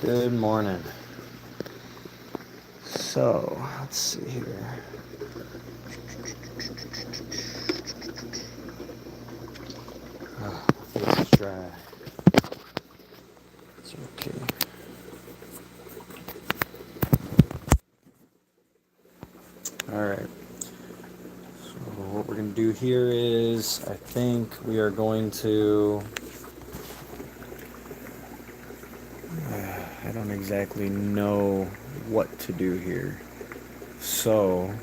Good morning. So, let's see here. Oh, my face is dry. It's okay. Alright. So, what we're going to do here is, I think we are going to. I don't exactly know what to do here. So,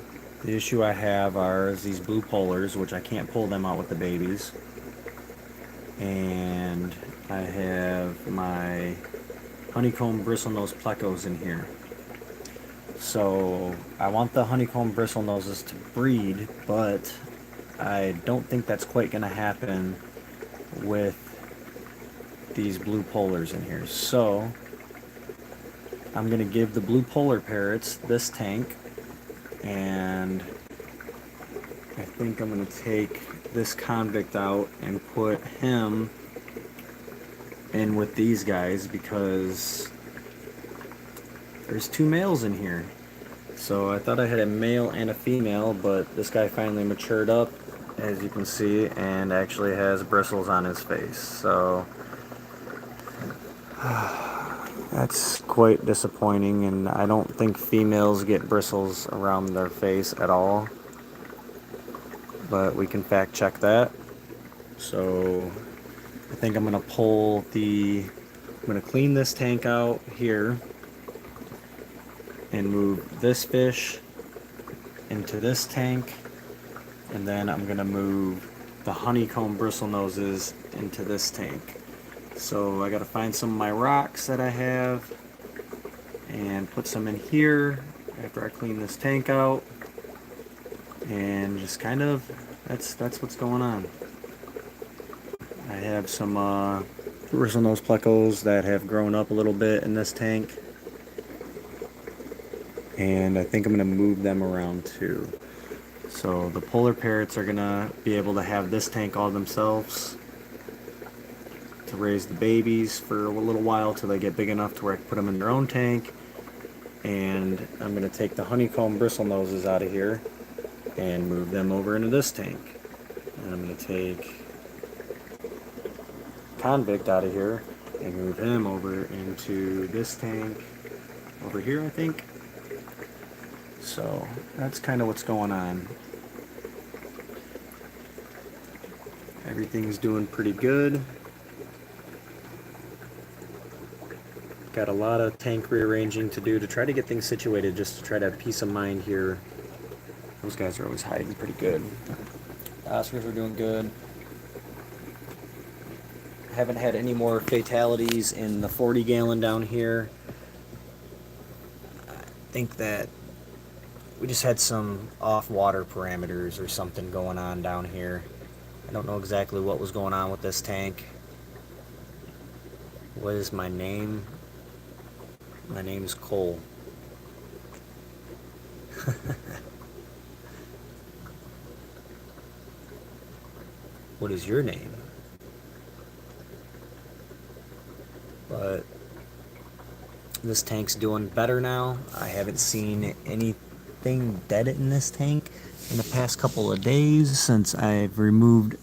the issue I have is these blue polars, which I can't pull them out with the babies. And I have my honeycomb bristlenose plecos in here. So I want the honeycomb bristlenoses to breed, but I don't think that's quite going to happen with these blue polars in here. So I'm going to give the blue polar parrots this tank, and I think I'm going to take this convict out and put him in with these guys because there's two males in here. So I thought I had a male and a female, but this guy finally matured up, as you can see, and actually has bristles on his face. So that's quite disappointing, and I don't think females get bristles around their face at all. But we can fact check that. So I think I'm gonna I'm gonna clean this tank out here and move this fish into this tank, and then I'm gonna move the honeycomb bristlenoses into this tank. So I gotta find some of my rocks that I have and put some in here after I clean this tank out, and just kind of that's what's going on. I have some bristlenose plecos that have grown up a little bit in this tank, and I think I'm gonna move them around too. So the polar parrots are gonna be able to have this tank all themselves to raise the babies for a little while till they get big enough to where I can put them in their own tank. And I'm gonna take the honeycomb bristlenoses out of here and move them over into this tank. And I'm gonna take convict out of here and move him over into this tank over here, I think. So that's kind of what's going on. Everything's doing pretty good. Got a lot of tank rearranging to do to try to get things situated, just to try to have peace of mind here. Those guys are always hiding pretty good. The Oscars are doing good. Haven't had any more fatalities in the 40 gallon down here. I think that we just had some off water parameters or something going on down here. I don't know exactly what was going on with this tank. What is my name? My name's Cole. What is your name? But this tank's doing better now. I haven't seen anything dead in this tank in the past couple of days since I've removed.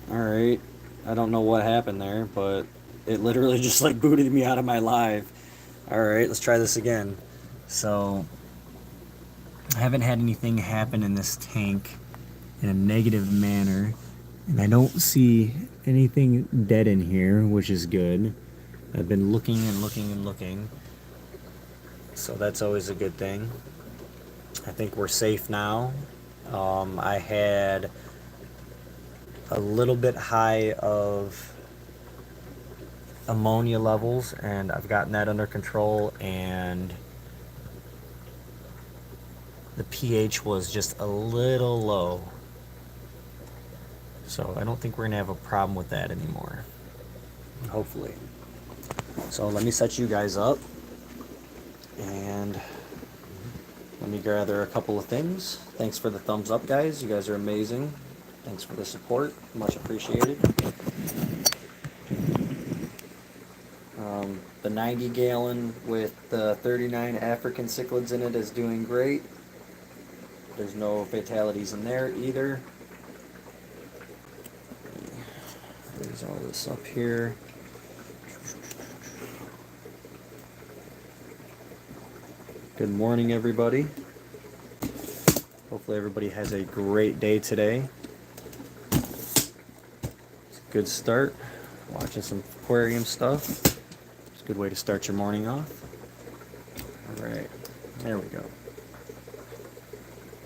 Alright, I don't know what happened there, but it literally just like booted me out of my live. Alright, let's try this again. So, I haven't had anything happen in this tank in a negative manner, and I don't see anything dead in here, which is good. I've been looking and looking and looking, so that's always a good thing. I think we're safe now. I had a little bit high of ammonia levels, and I've gotten that under control, and the pH was just a little low. So I don't think we're gonna have a problem with that anymore, hopefully. So let me set you guys up, and let me gather a couple of things. Thanks for the thumbs up, guys. You guys are amazing. Thanks for the support. Much appreciated. The 90 gallon with 39 African cichlids in it is doing great. There's no fatalities in there either. Raise all this up here. Good morning, everybody. Hopefully everybody has a great day today. It's a good start. Watching some aquarium stuff. It's a good way to start your morning off. Alright, there we go.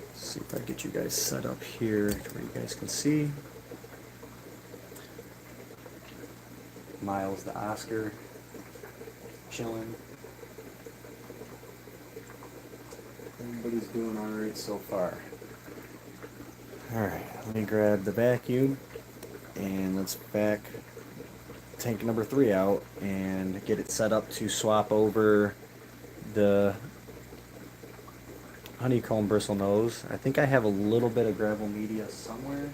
Let's see if I get you guys set up here where you guys can see. Miles the Oscar, chilling. Everybody's doing alright so far. Alright, let me grab the vacuum and let's back tank number 3 out and get it set up to swap over the honeycomb bristlenose. I think I have a little bit of gravel media somewhere.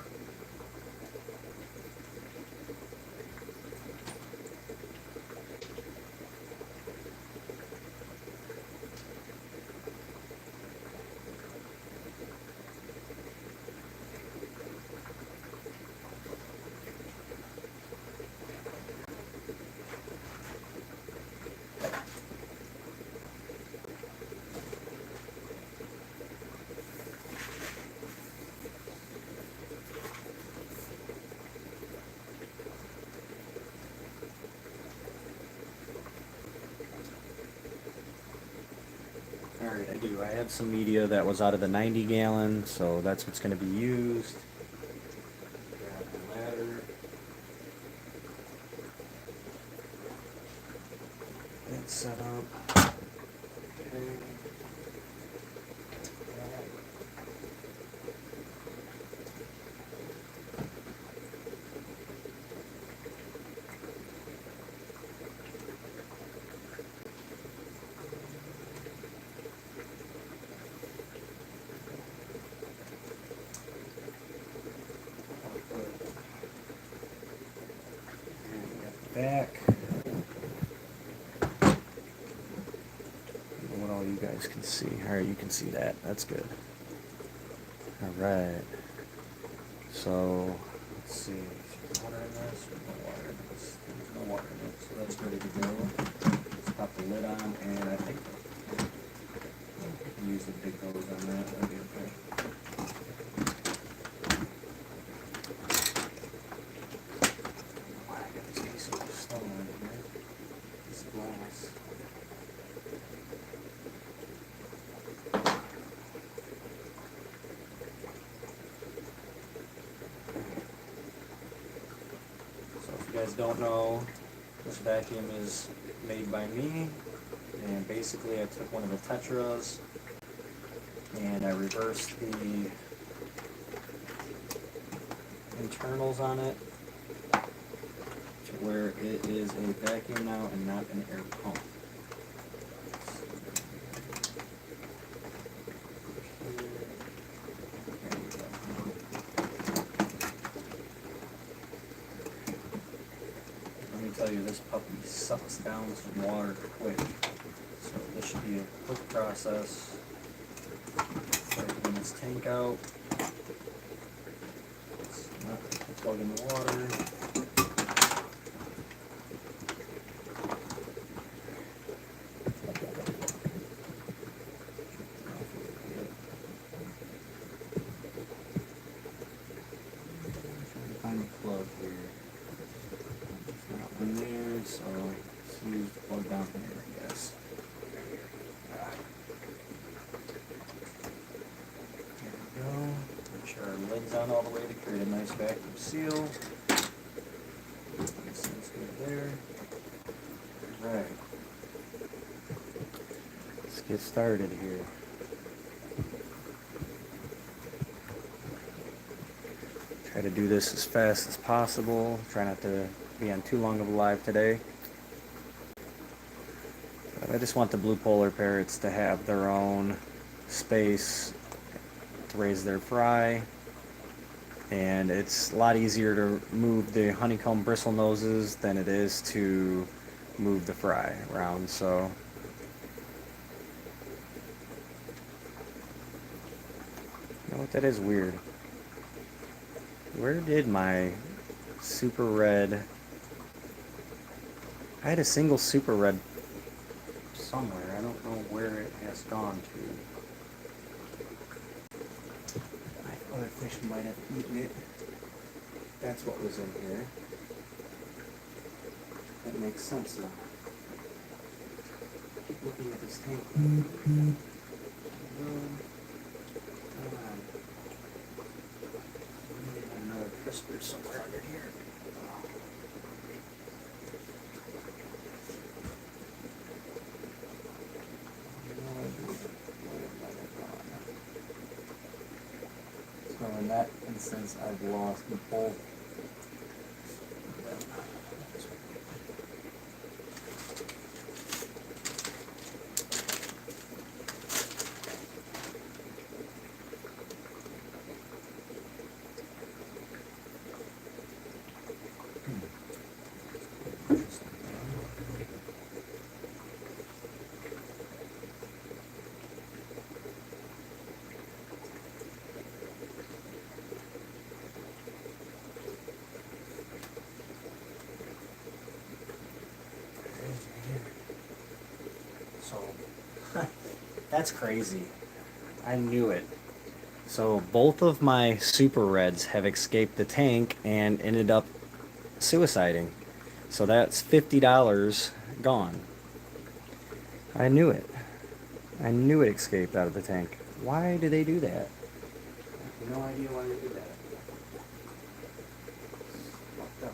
Alright, I do. I have some media that was out of the 90 gallon, so that's what's going to be used. Grab the ladder. It's set up. Okay. Back. What all you guys can see. Alright, you can see that. That's good. Alright. So, let's see. Is there water in this? There's no water in this. There's no water in it. So that's ready to go. Let's pop the lid on, and I think I can use the big hose on that. That'll be okay. You guys don't know, this vacuum is made by me, and basically I took one of the tetras and I reversed the internals on it to where it is a vacuum now and not an air pump. Tell you, this puppy sucks down some water quick, so this should be a quick process. Clean this tank out. It's not plug in the water. Find the plug here. In there, so let's use the plug down here, I guess. There we go. Make sure our lid's on all the way to create a nice vacuum seal. This thing's good there. Alright. Let's get started here. Try to do this as fast as possible. Try not to be on too long of a live today. But I just want the blue polar parrots to have their own space to raise their fry. And it's a lot easier to move the honeycomb bristle noses than it is to move the fry around, so you know what, that is weird. Where did my super red... I had a single super red somewhere. I don't know where it has gone to. My other fish might have eaten it. That's what was in here. That makes sense now. Keep looking at this tank. Another crisper somewhere under here. So in that instance, I've lost both. So, that's crazy. I knew it. So both of my super reds have escaped the tank and ended up suiciding. So that's $50 gone. I knew it. I knew it escaped out of the tank. Why do they do that? I have no idea why they do that. Fucked up.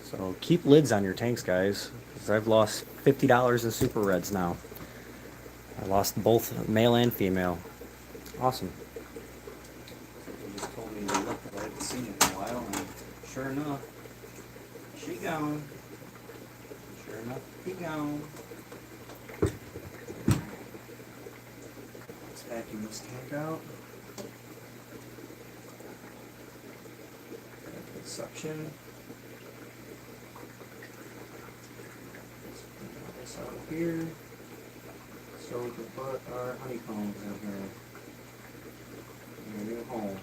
So keep lids on your tanks, guys, because I've lost $50 in super reds now. I lost both male and female. Awesome. They just told me to look, but I hadn't seen it in a while, and sure enough, she gone. Sure enough, he gone. Let's vacuum this tank out. Good suction. Let's put this out here so we can put our honeycombs in here. In our new home.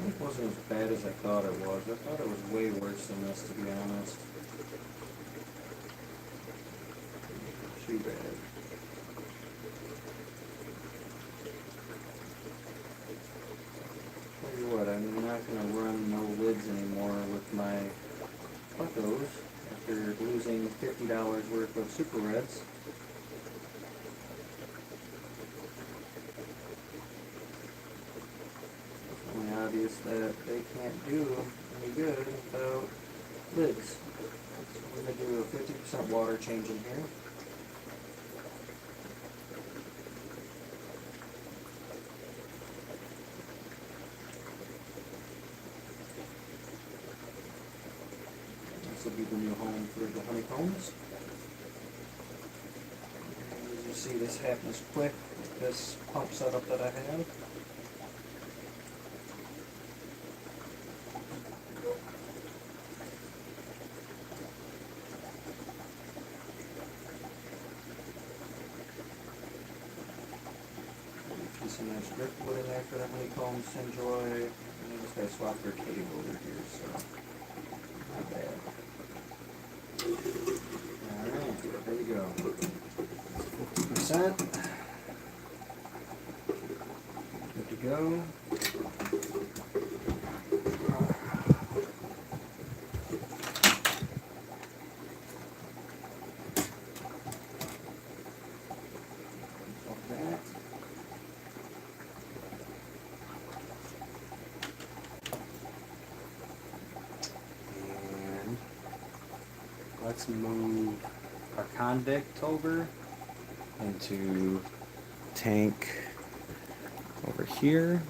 It wasn't as bad as I thought it was. I thought it was way worse than this, to be honest. Too bad. Tell you what, I'm not going to run no lids anymore with my Puckos after losing $50 worth of super reds. Obvious that they can't do any good without lids. So we're going to do a 50% water change in here. This will be the new home for the honeycombs. And as you see, this happens quick with this pump setup that I have. Some nice driftwood in there for the honeycombs to enjoy. And I just gotta swap their cave over here, so not bad. Alright, there we go. 50%. Good to go. let's move our convict over into tank over here.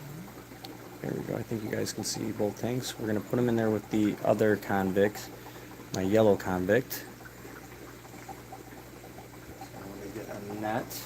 There we go. I think you guys can see both tanks. We're going to put them in there with the other convict, my yellow convict. So I'm going to get a net.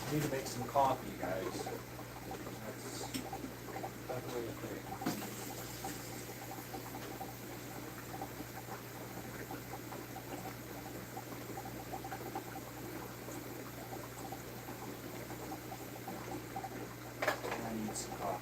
I need to make some coffee, guys. That's definitely a thing. I need some coffee.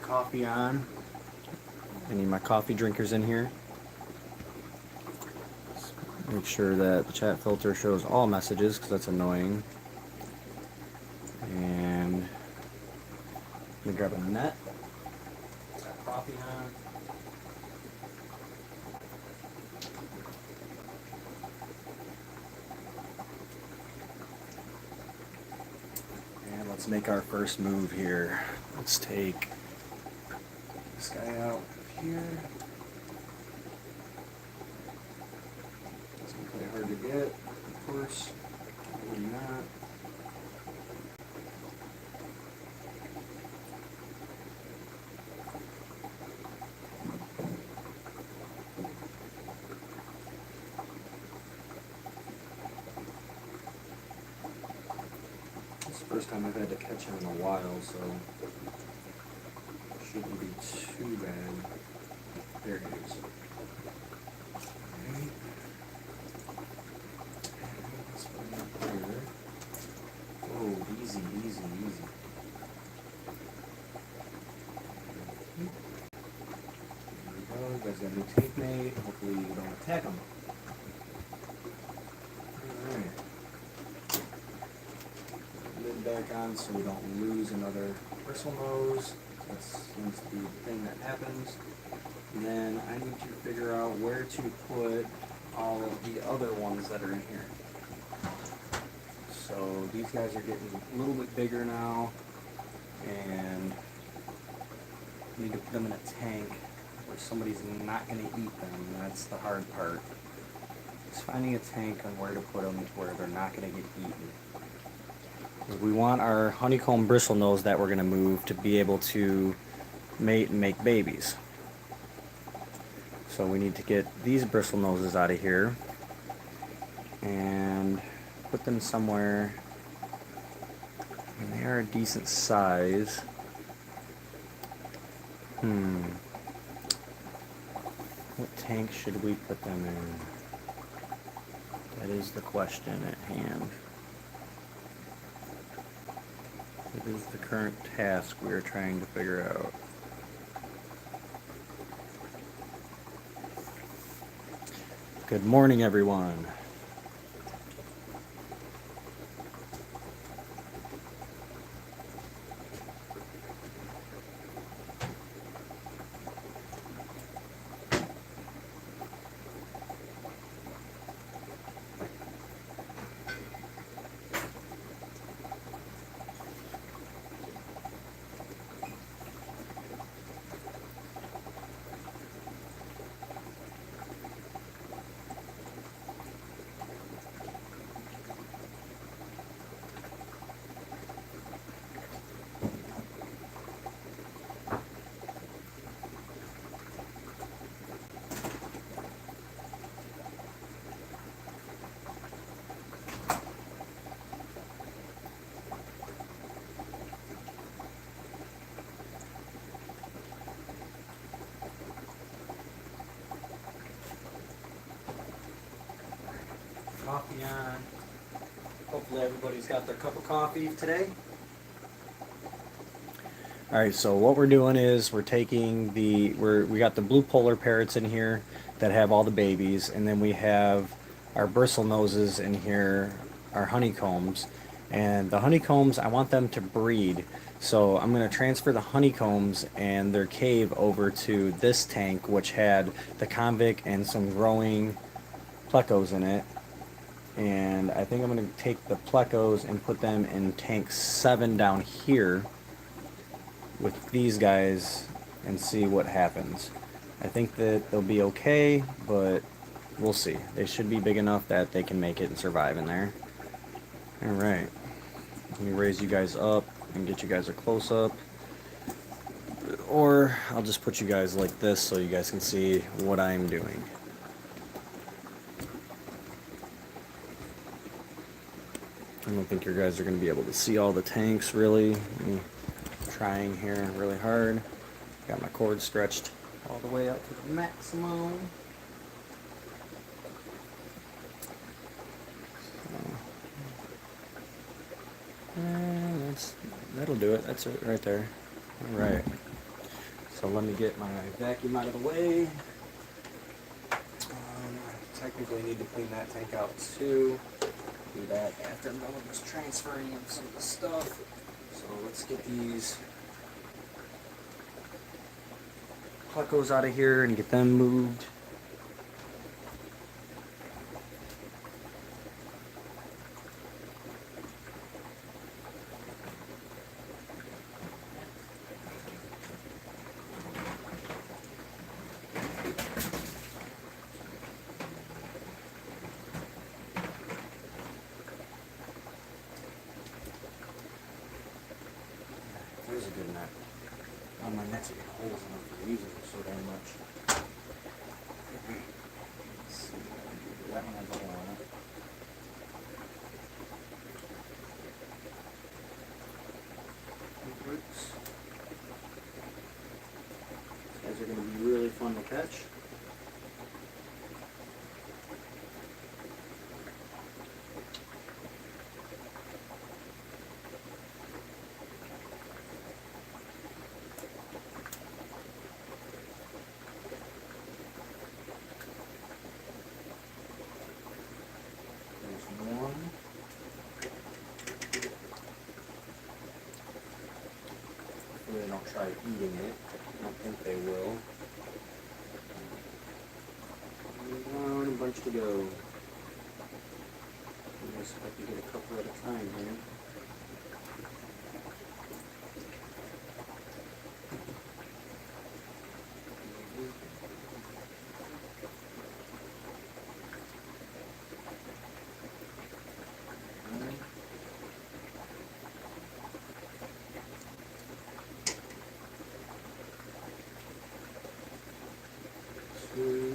Coffee on. I need my coffee drinkers in here. Make sure that the chat filter shows all messages because that's annoying. And let me grab a net. Put that coffee on. And let's make our first move here. Let's take this guy out of here. It's really hard to get, of course. Probably not. It's the first time I've had to catch him in a while, so shouldn't be too bad. There it is. Alright. Let's put him up here. Oh, easy, easy, easy. There we go. You guys got a new tank mate. Hopefully you don't attack him. Alright. Lid back on so we don't lose another bristle nose. That seems to be the thing that happens. And then I need to figure out where to put all of the other ones that are in here. So these guys are getting a little bit bigger now, and I need to put them in a tank where somebody's not going to eat them. That's the hard part. It's finding a tank on where to put them where they're not going to get eaten. We want our honeycomb bristlenose that we're going to move to be able to mate and make babies. So we need to get these bristle noses out of here and put them somewhere. And they are a decent size. What tank should we put them in? That is the question at hand. It is the current task we are trying to figure out. Good morning, everyone. Coffee on. Hopefully everybody's got their cup of coffee today. Alright, so what we're doing is we're taking we got the blue polar parrots in here that have all the babies, and then we have our bristle noses in here, our honeycombs. And the honeycombs, I want them to breed. So I'm going to transfer the honeycombs and their cave over to this tank, which had the convict and some growing plecos in it. And I think I'm going to take the plecos and put them in tank 7 down here with these guys and see what happens. I think that they'll be okay, but we'll see. They should be big enough that they can make it and survive in there. Alright, let me raise you guys up and get you guys a close-up. Or I'll just put you guys like this so you guys can see what I'm doing. I don't think you guys are going to be able to see all the tanks really. I'm trying here really hard. Got my cord stretched all the way up to the maximum. And that'll do it. That's it right there. Alright. So let me get my vacuum out of the way. Technically need to clean that tank out too. Do that after I'm done with this transferring of some of the stuff. So let's get these plecos out of here and get them moved. There's a good net. Oh, my nets are getting holes in them for using it so damn much. Let's see what I can do. That one has a hole in it. It works. These guys are going to be really fun to catch. They don't try eating it. I don't think they will. One, a bunch to go. I guess I can get a couple at a time here. Two.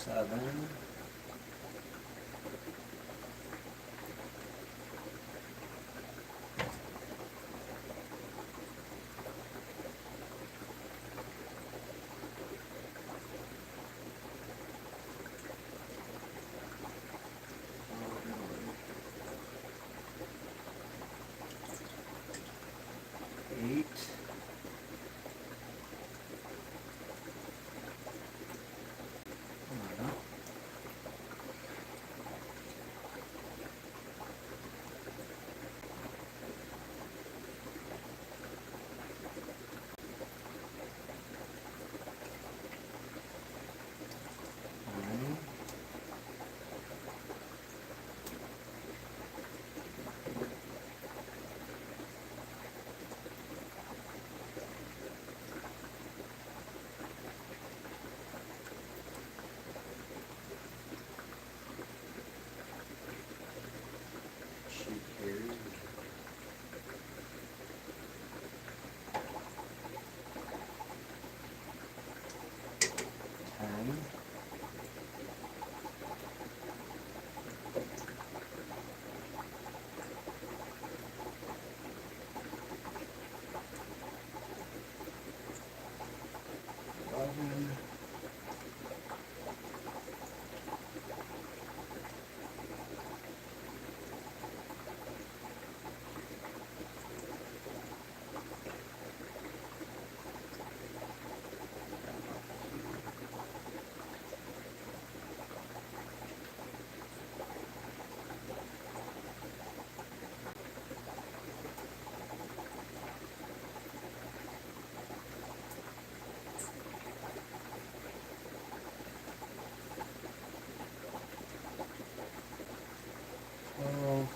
7. 8. Oh.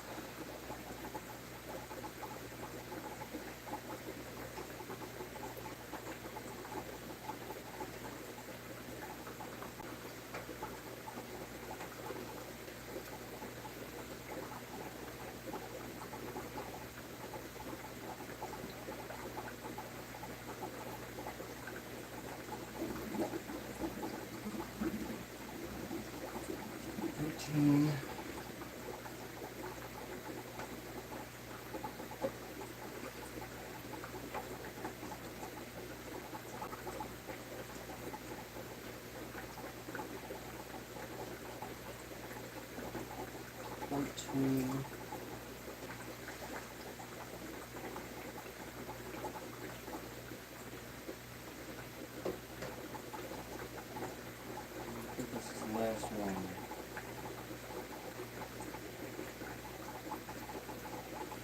13. 14.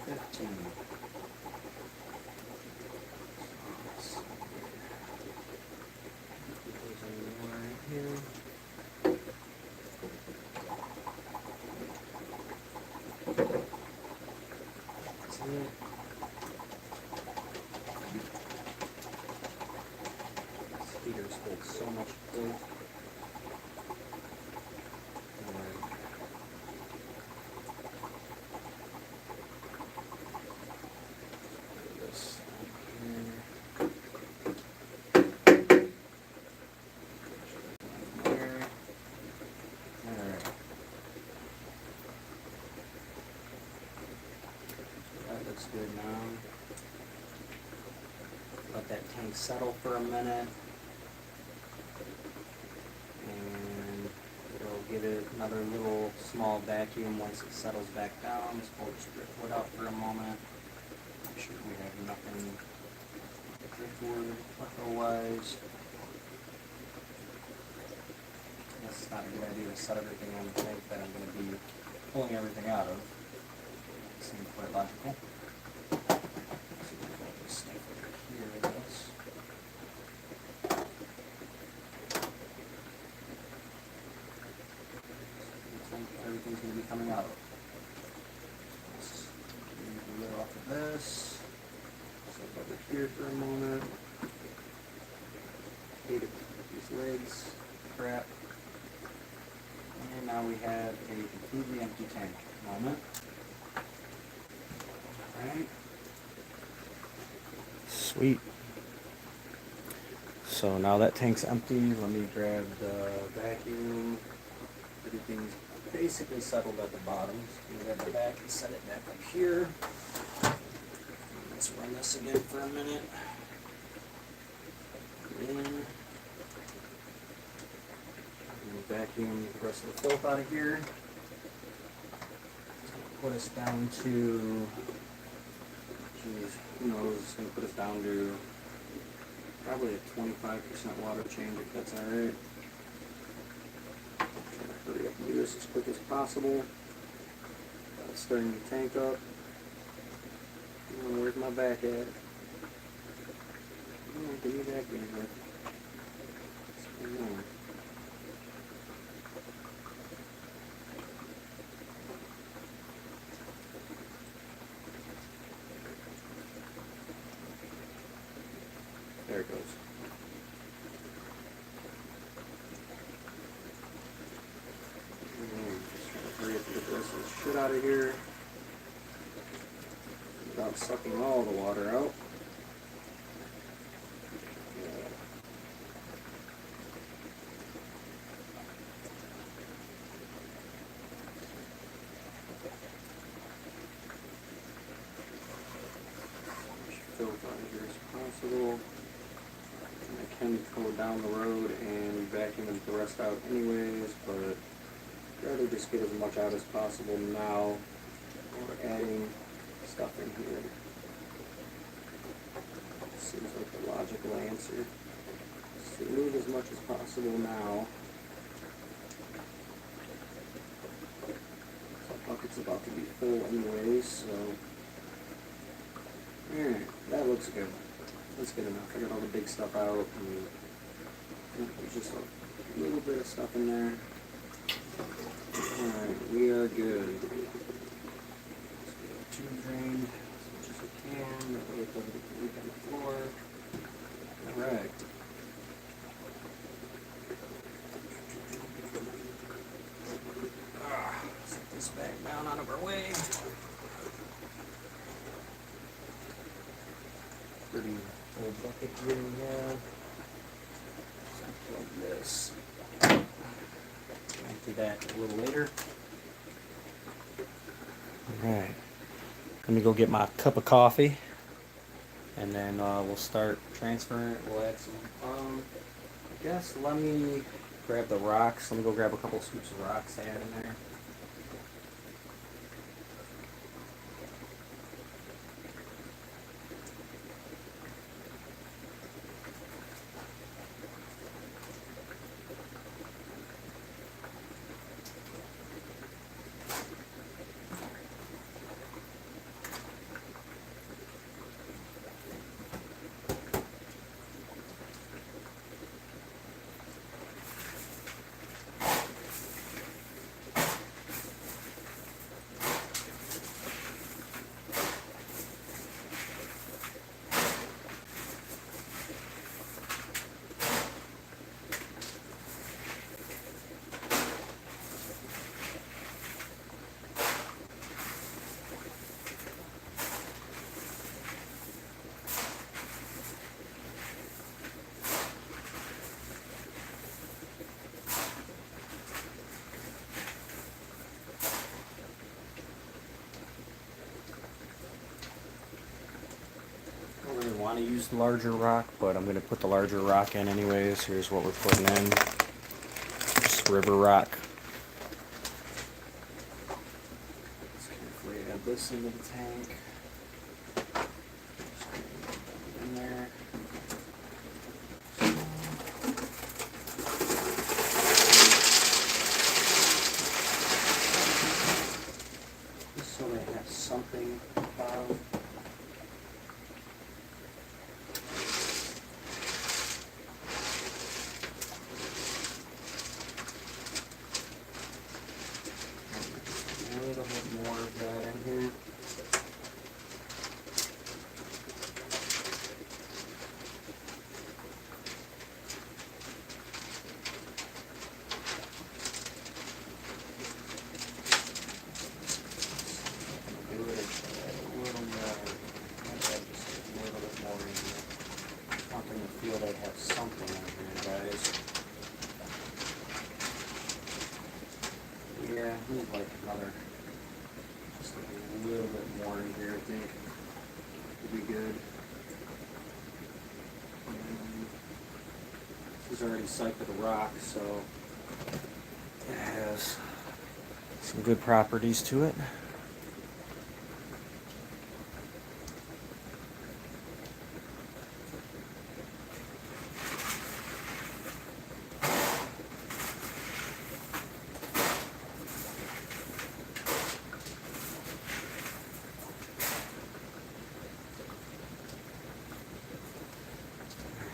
15. There's a one right here. That's it. These heaters hold so much glue. Looks good now. Let that tank settle for a minute, and it'll give it another little small vacuum once it settles back down. So we'll just driftwood out for a moment. Make sure we have nothing driftwood wise. That's not a good idea to set everything on the tank that I'm going to be pulling everything out of. Seems quite logical. Everything's going to be coming out. Let's move the lid off of this. So over here for a moment. Hate it with these lids. Crap. And now we have a completely empty tank. Moment. Alright. Sweet. So now that tank's empty, let me grab the vacuum. Everything's basically settled at the bottom. So I'm gonna grab the back and set it back up here. Let's run this again for a minute. In. Vacuum the rest of the filth out of here. It's gonna put us down to, geez, who knows, it's gonna put us down to probably a 25% water change if that's alright. Trying to hurry up and do this as quick as possible. Starting the tank up. Where's my back at? Give me back in here. What's going on? There it goes. Just trying to hurry up and get the rest of this shit out of here without sucking all the water out. Filth out of here as possible. And I can go down the road and vacuum the rest out anyways, but I'd rather just get as much out as possible now. We're adding stuff in here. Seems like the logical answer. Just remove as much as possible now. The bucket's about to be full anyways, so alright, that looks good. That's good enough. I got all the big stuff out, and there's just a little bit of stuff in there. Alright, we are good. Let's get a tube drained as much as we can. That way it doesn't leak on the floor. Alright. Set this back down out of our way. Pretty old bucket here we have. Like this. Empty that a little later. Alright. Let me go get my cup of coffee. And then we'll start transferring it. We'll add some, I guess let me grab the rocks. Let me go grab a couple scoops of rocks to add in there. Want to use the larger rock, but I'm going to put the larger rock in anyways. Here's what we're putting in. Just river rock. Let's carefully add this into the tank. Just put it in there. Just so they have something at the bottom. water. Just a little bit more in here, I think. Would be good. This is already psyched with a rock, so it has some good properties to it.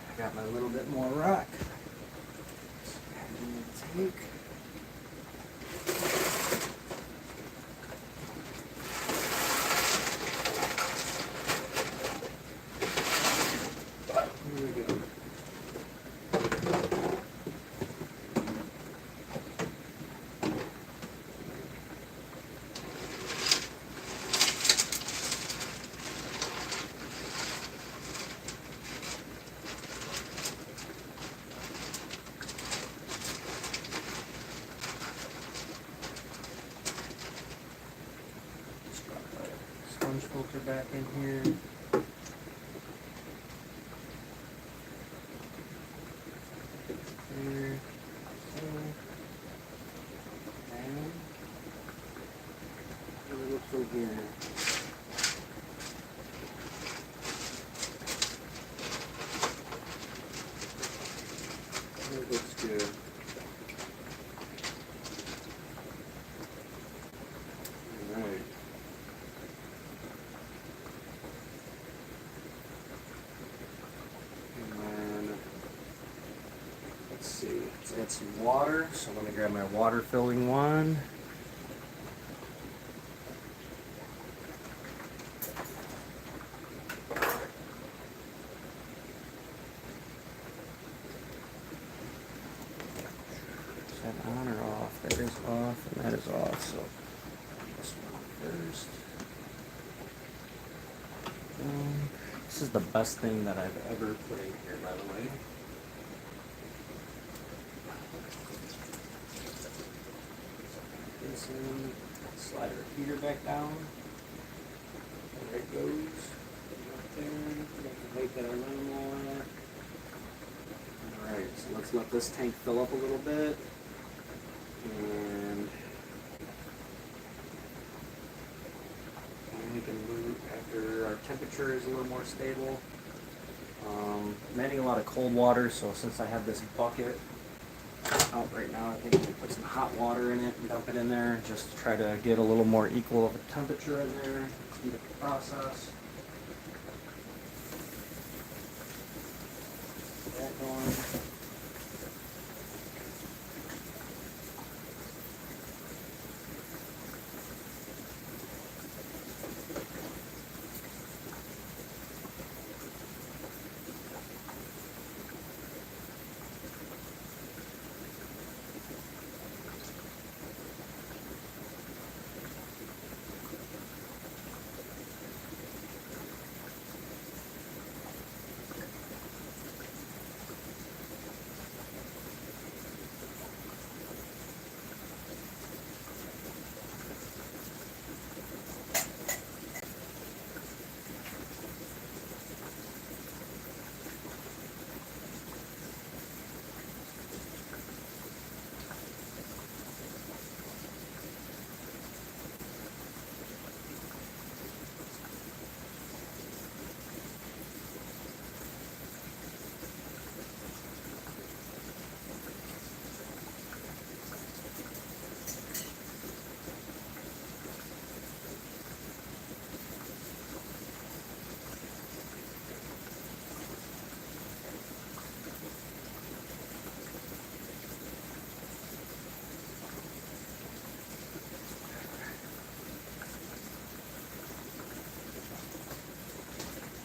I got my little bit more rock. Take. Here we go. Sponge filter back in here. There. So. And it looks over here. It looks good. Alright. Let's see, let's add some water. So let me grab my water filling one. Is that on or off? That is off and that is off. So this one first. This is the best thing that I've ever put in here, by the way. This in, slide our heater back down. There it goes. Right there. Make that a little more. Alright, so let's let this tank fill up a little bit. And we can move after our temperature is a little more stable. I'm adding a lot of cold water, so since I have this bucket out right now, I think we can put some hot water in it and dump it in there just to try to get a little more equal of a temperature in there, speed up the process. Get that going.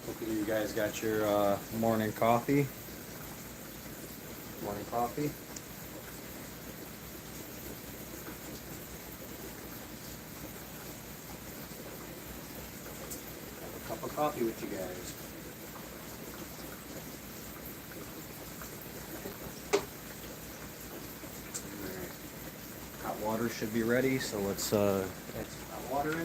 Hopefully you guys got your morning coffee. Morning coffee. Have a cup of coffee with you guys. Alright. Hot water water should be ready, so let's add some hot water in.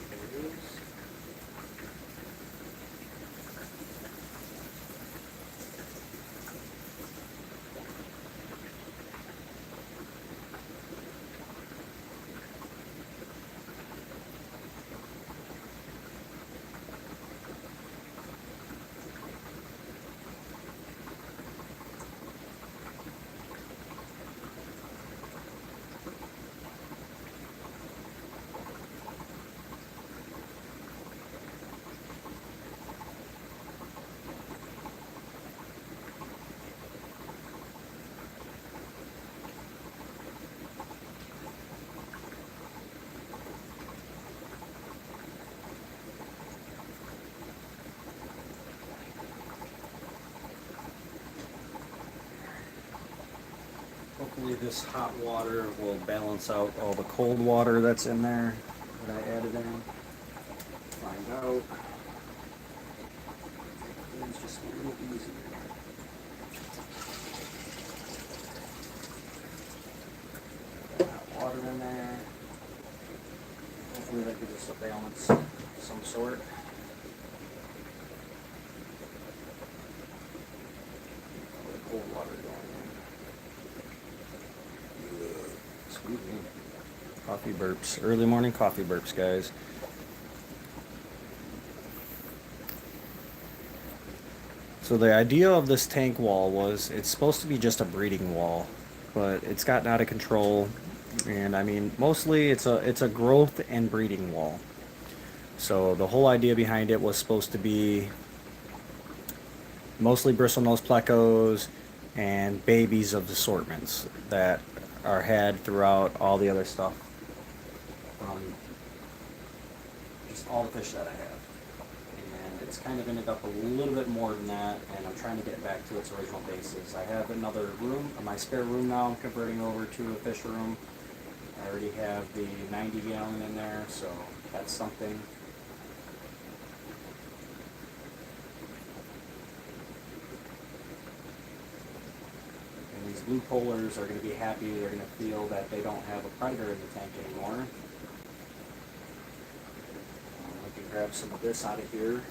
There it is. Hopefully this hot water will balance out all the cold water that's in there that I added in. Find out. It's just a little easier. Hot water in there. Hopefully that gives us a balance of some sort. Cold water going in. Excuse me. Coffee burps. Early morning coffee burps, guys. So the idea of this tank wall was it's supposed to be just a breeding wall, but it's gotten out of control. And I mean, mostly it's a growth and breeding wall. So the whole idea behind it was supposed to be mostly bristlenose plecos and babies of assortments that are had throughout all the other stuff. Just all the fish that I have. And it's kind of ended up a little bit more than that, and I'm trying to get back to its original basis. I have another room, my spare room now I'm converting over to a fish room. I already have the 90 gallon in there, so that's something. These blue polars are going to be happy. They're going to feel that they don't have a predator in the tank anymore. I can grab some of this out of here.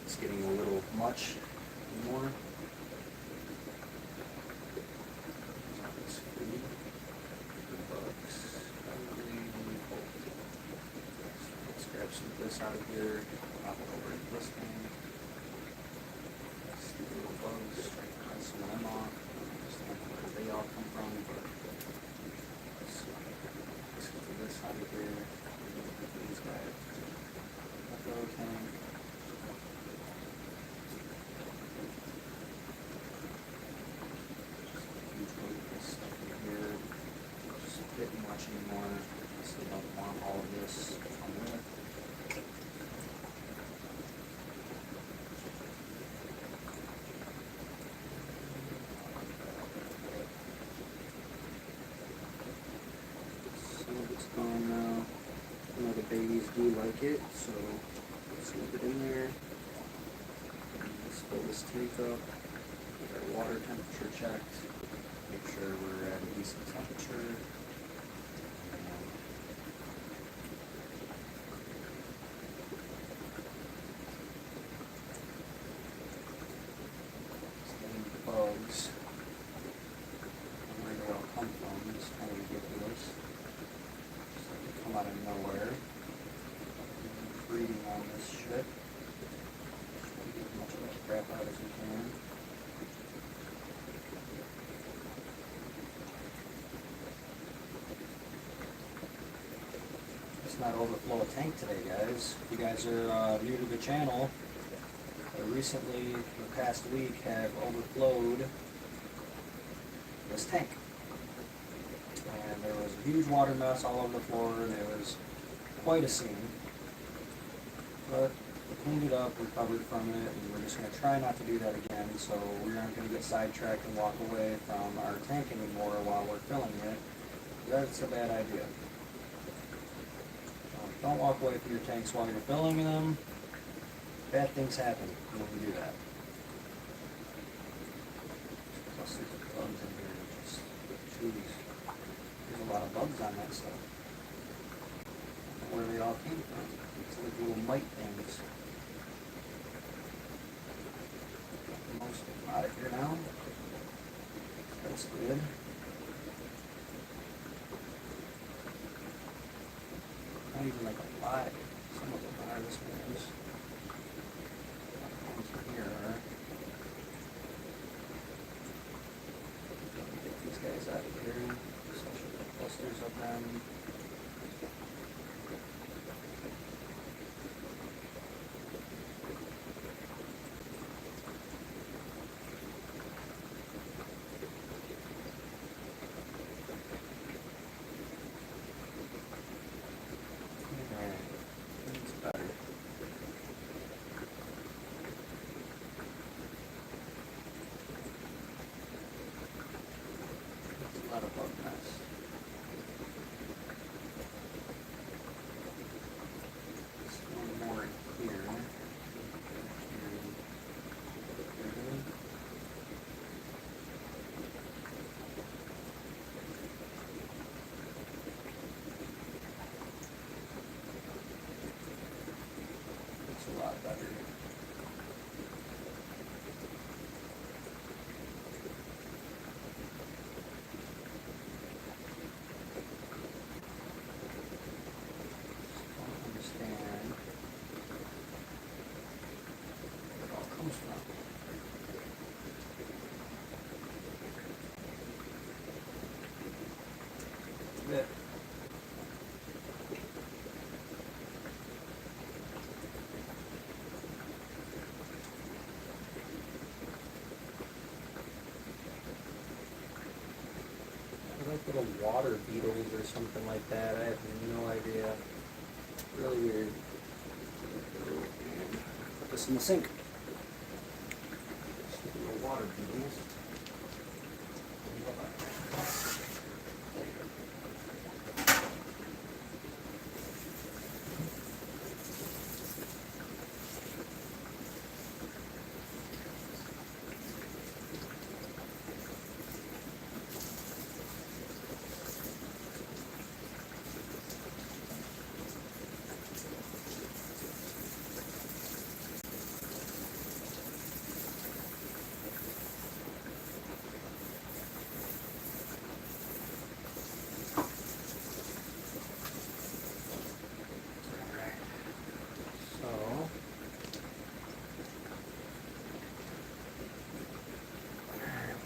It's getting a little much anymore. Let's grab some of this out of here. Pop it over into this thing. See the little bugs. Try to cut some of them off. Where they all come from, but let's get this out of here. These guys. Tank. Huge load of this stuff in here. Just didn't much anymore. Still don't want all of this to come with. Gone now. I know the babies do like it, so let's leave it in there. Let's fill this tank up. Get our water temperature checked. Make sure we're at a decent temperature. Bugs. Where they all come from is kind of ridiculous. Come out of nowhere. Breeding on this shit. Try to get as much of that crap out as we can. Let's not overflow a tank today, guys. If you guys are new to the channel, I recently, the past week, have overflowed this tank. And there was a huge water mess all over the floor, and it was quite a scene. But we cleaned it up, recovered from it, and we're just going to try not to do that again, so we aren't going to get sidetracked and walk away from our tank anymore while we're filling it. That's a bad idea. Don't walk away from your tanks while you're filling them. Bad things happen when you do that. clusters of bugs in here. Just jeez. There's a lot of bugs on that stuff. I don't know where they all came from. It's like little mite things. Most of them out of here now. That's good. Not even like a lot. Some of them are. This one is. Here are. Get these guys out of here. Especially the clusters of them. Lot of bug mess. There's one more in here. It's a lot better. Bit. Like little water beetles or something like that. I have no idea. Really weird. And put this in the sink. Little water beetles.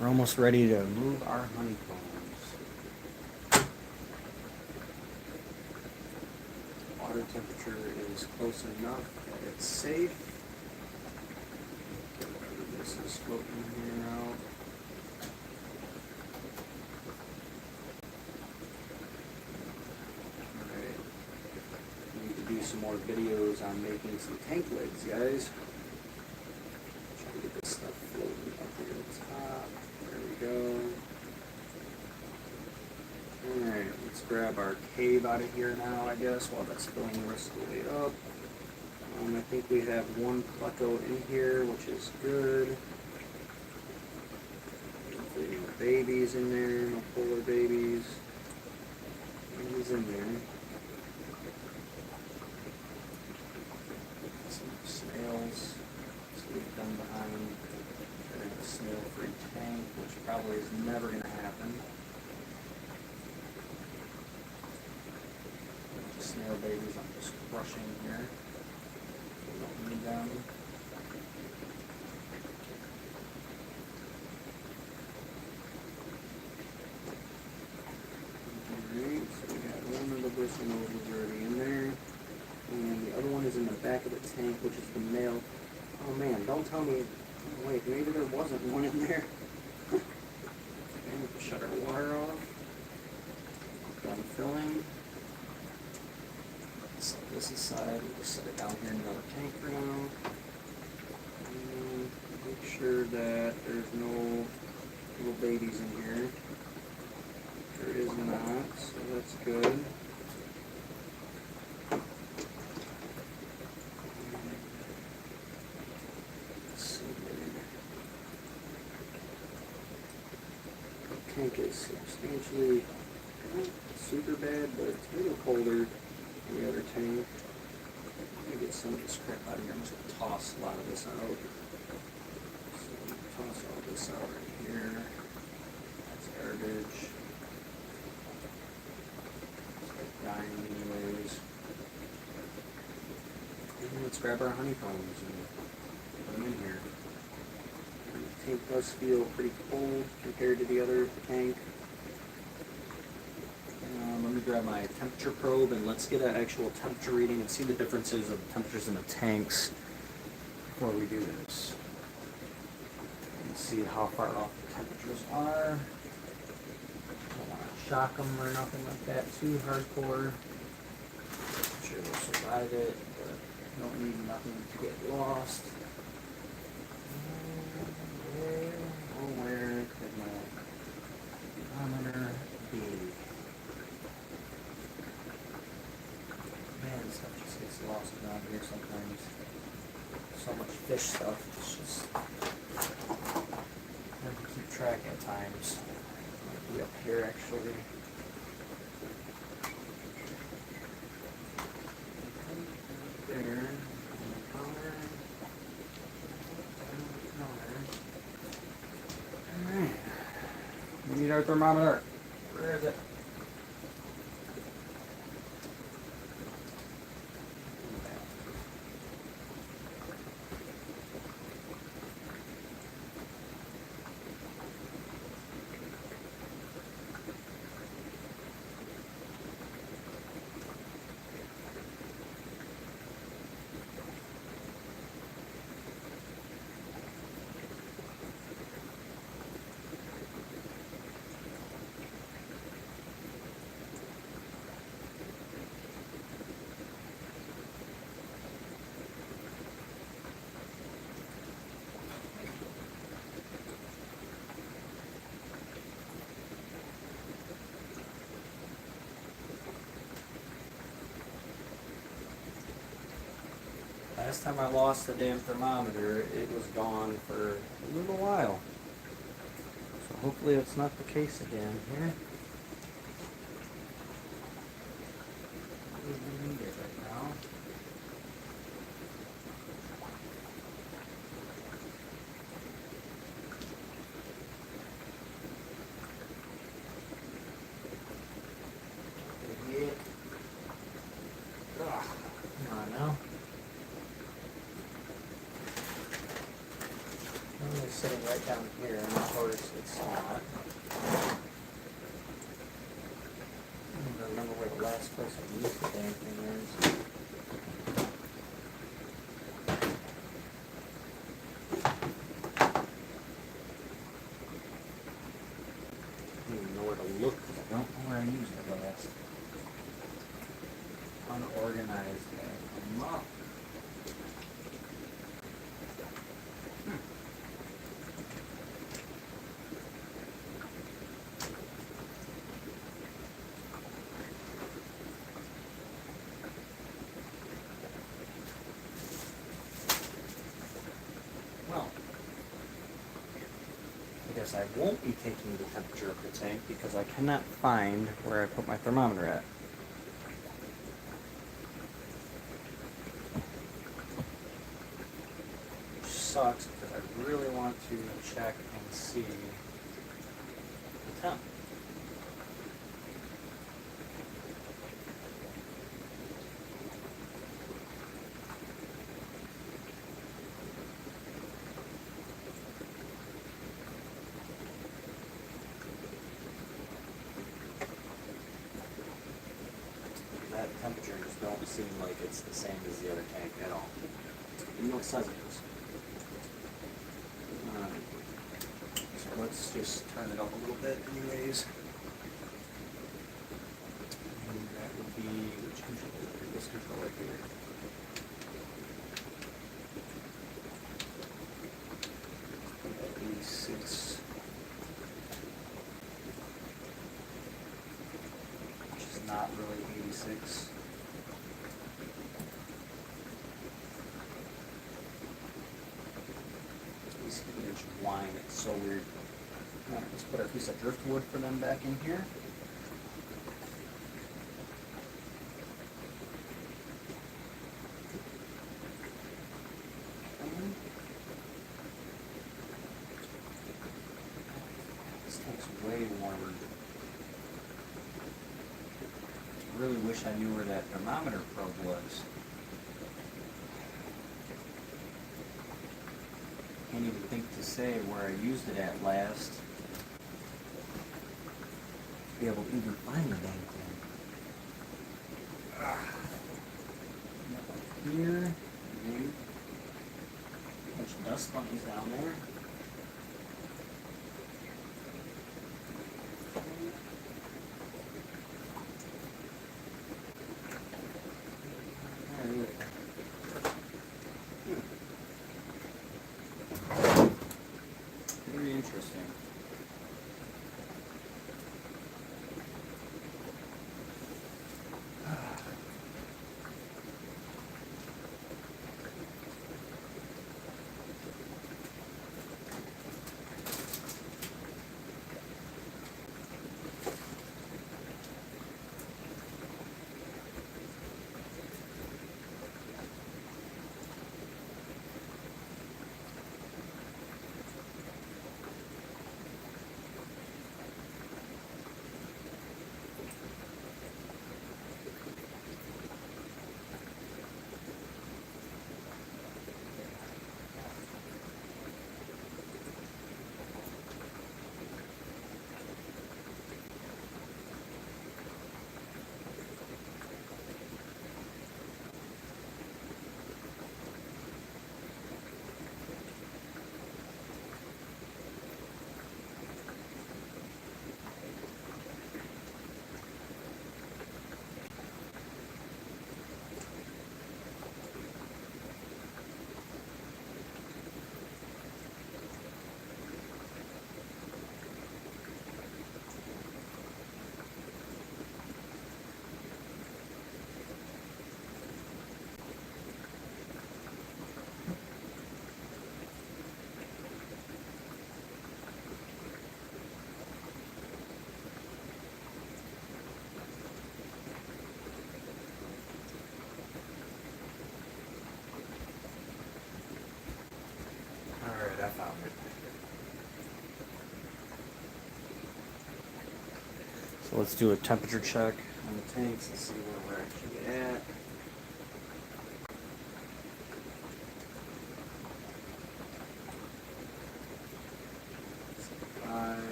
We're almost ready to move our honeycombs. Water temperature is close enough that it's safe. This is floating here now. Alright. We need to do some more videos on making some tank lids, guys. Try to get this stuff floating up here at the top. There we go. Alright, let's grab our cave out of here now, I guess, while that's filling the rest of the way up. I think we have one pleco in here, which is good. Hopefully no babies in there, no polar babies. He's in there. Some snails. So we've done behind a snail-free tank, which probably is never going to happen. Snail babies I'm just crushing here. We don't need them. Alright, so we got one of the bristlenoses already in there. And the other one is in the back of the tank, which is the male. Oh man, don't tell me. Wait, maybe there wasn't one in there. Okay, shut our water off. Done filling. Set this aside. We'll just set it down here in another tank for now. And make sure that there's no little babies in here. There is not, so that's good. is substantially not super bad, but it's a little colder than the other tank. I'm gonna get some of this crap out of here. I'm just gonna toss a lot of this out. So toss all this out right here. That's garbage. It's like dying anyways. And let's grab our honeycombs and put them in here. The tank does feel pretty cold compared to the other tank. Let me grab my temperature probe and let's get an actual temperature reading and see the differences of the temperatures in the tanks before we do this. And see how far off the temperatures are. Don't want to shock them or nothing like that too hardcore. I'm sure they'll survive it, but don't need nothing to get lost. Where could my thermometer be? Man, this stuff just gets lost around here sometimes. So much fish stuff, it's just hard to keep track at times. Might be up here actually. There. Alright. We need our thermometer. Where is it? Last time I lost the damn thermometer, it was gone for a little while. So hopefully it's not the case again here. We need it right now. Come on now. It's sitting right down here, and of course it's not. I don't remember where the last place I used the damn thing is. I don't even know where to look because I don't know where I used it last. Unorganized. Up. Well, I guess I won't be taking the temperature of the tank because I cannot find where I put my thermometer at. Which sucks because I really want to check and see the temp. That temperature just don't seem like it's the same as the other tank at all. Even though it says it is. So let's just turn it up a little bit anyways. And that would be, which controller? This controller here. At 86. Which is not really 86. These image wine, it's so weird. Not this Put our piece of driftwood for them back in here. This tank's way warmer. I really wish I knew where that thermometer probe was. Can't even think to say where I used it at last. Be able to even find the dang thing. Up here, bunch of dust bunnies down there. Very interesting. Alright, I found it. So let's do a temperature check on the tanks and see where we're actually at.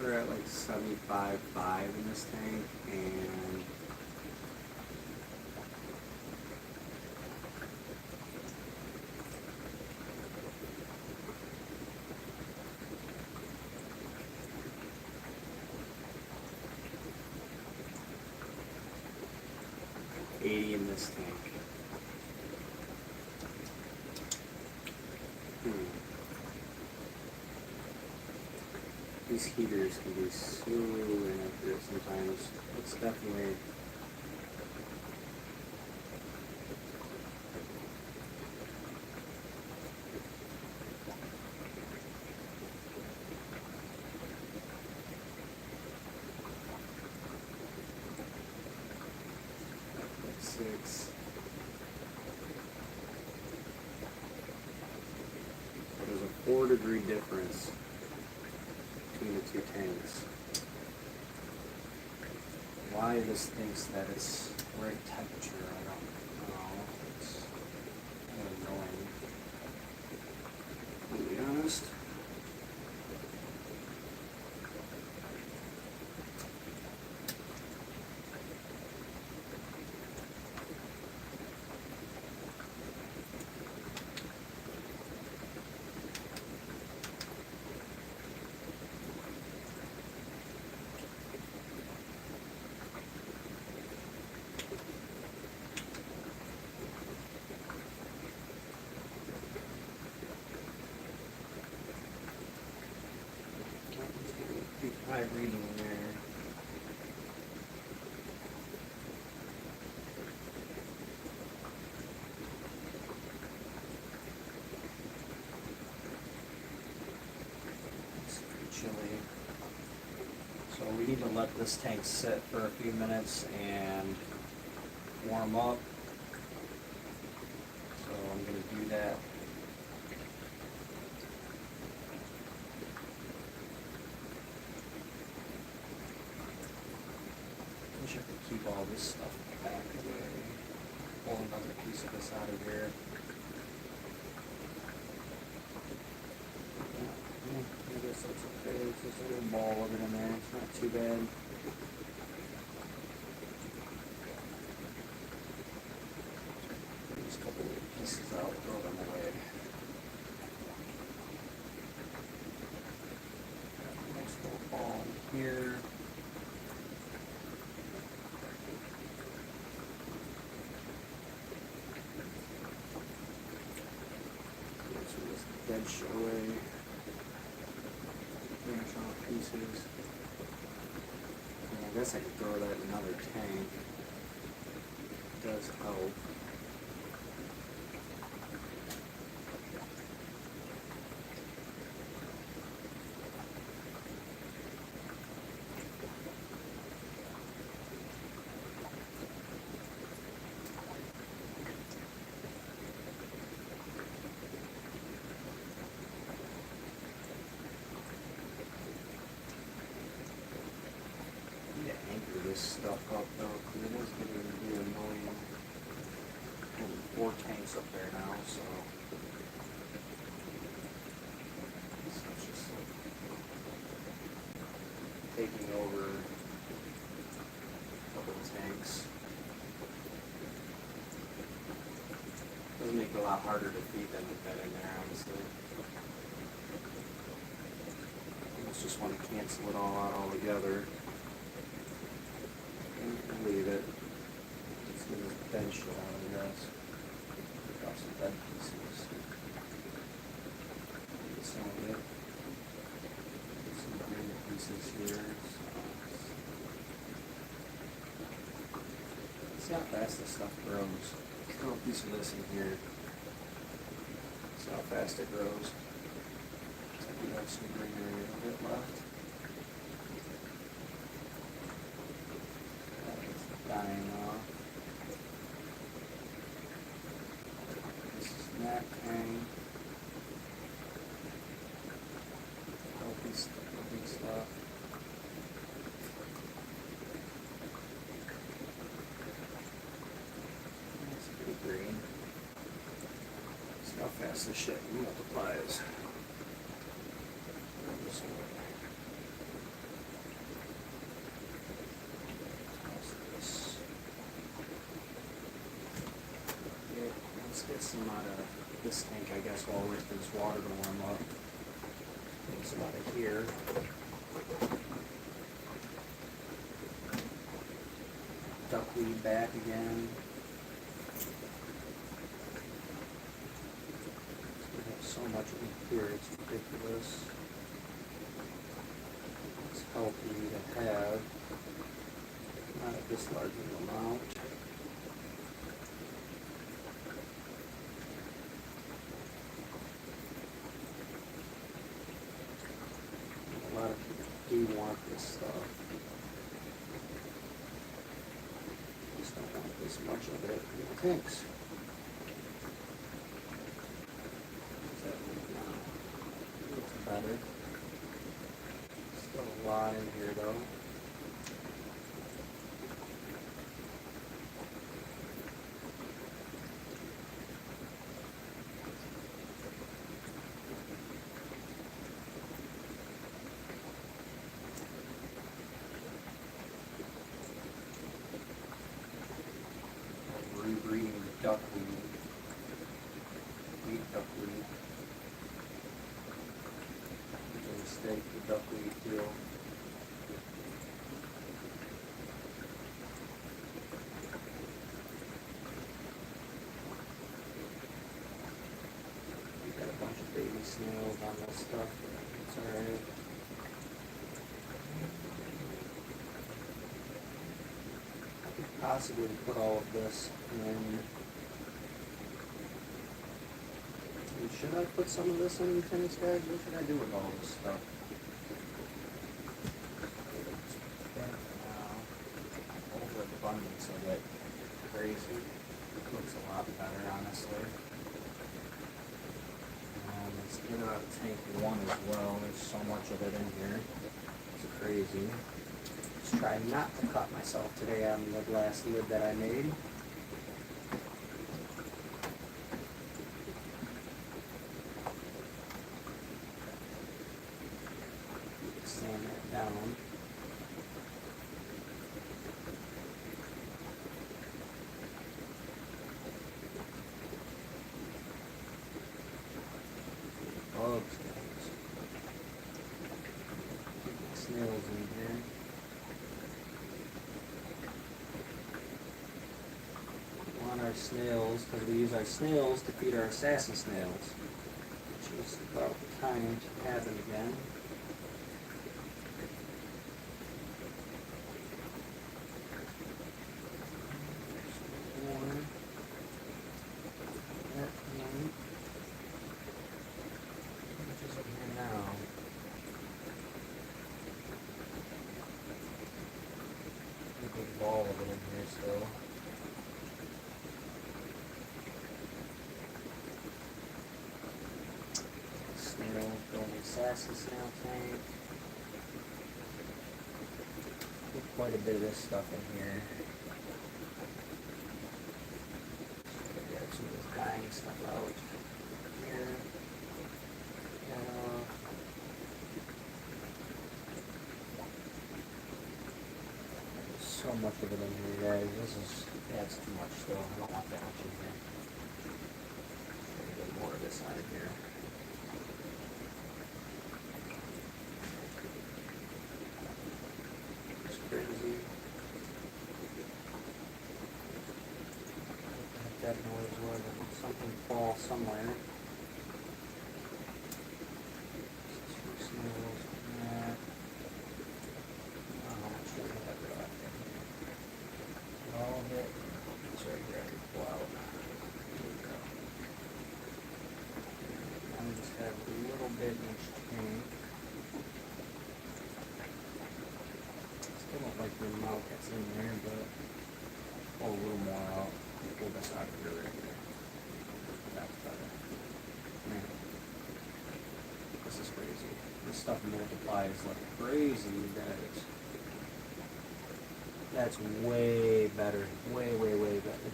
We're at like 75.5 in this tank, and $80 in this tank. These heaters can be so inaccurate sometimes. It's definitely six. So there's a 4-degree difference between the two tanks. Why this thinks that it's right temperature, I don't know. It's kind of annoying, to be honest. High reading there. chilly. So we need to let this tank sit for a few minutes and warm up. So I'm going to do that. Wish I could keep all this stuff back away. Pull another piece of this out of here. I guess that's okay. It's just a little ball of it in there. It's not too bad. Just a couple of pieces out, throw them away. Got a nice little ball in here. Bench away, branch off pieces. And I guess I could throw that in another tank. It does help. Anchor this stuff up though, because it is getting to be annoying. Only 4 tanks up there now, so it's just like taking over a couple of tanks. Doesn't make it a lot harder to feed them with that in there, honestly. I just want to cancel it all out altogether. Leave it. Let's get this bench shit out of this. Drop some bed pieces. Get some of it. Get some green pieces here. See how fast this stuff grows. Throw a piece of this in here. See how fast it grows. So we have some greenery a bit left. Dying off. This is that tank. Healthy stuff. That's pretty green. See how fast this shit multiplies. This way. Let's get some out of this tank, I guess, while we're waiting for this water to warm up. Get some out of here. Duckweed back again. We have so much in here, it's ridiculous. It's healthy to have. Not at this large of an amount. A lot of people do want this stuff. Just don't want this much of it in the tanks. That looks better. Still a lot in here though. Rebreeding duckweed, wheat duckweed. Make a mistake, the duckweed deal. We got a bunch of baby snails on this stuff, but it's alright. Possibly put all of this in. Should I put some of this in the tanks, guys? What should I do with all this stuff? abundance of it. Crazy. It looks a lot better, honestly. Let's get out of tank 1 as well. There's so much of it in here. It's crazy. Let's try not to cut myself today on the glass lid that I made. Sand that down. Bugs, guys. Snails in here. We want our snails, because we use our snails to feed our assassin snails, which is about time to happen again. Ball of it in here still. Snail, building assassin snail tank. Get quite a bit of this stuff in here. Get some of this dying stuff out here. So much of it in here, guys. That's too much still. I don't want that much in here. Try to get more of this out of here. It's crazy. That noise was something fall somewhere. Two snails. All of it. It's right here. Wow. There we go. I just have a little bit in each tank. Still don't like the amount that's in there, but pull a little more out. Pull this out of here right here. That's better. Man. This is crazy. This stuff multiplies like crazy, you guys. That's way better. Way, way, way better.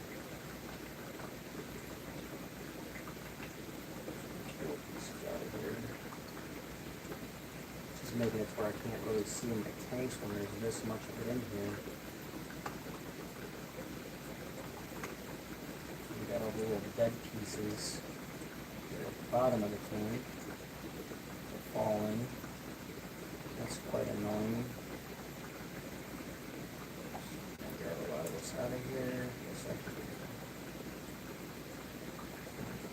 Pull pieces out of here. Just making it where I can't really see my tanks when there's this much of it in here. We got all the little dead pieces here at the bottom of the tank. They're falling. That's quite annoying. Out of here. Yes, I can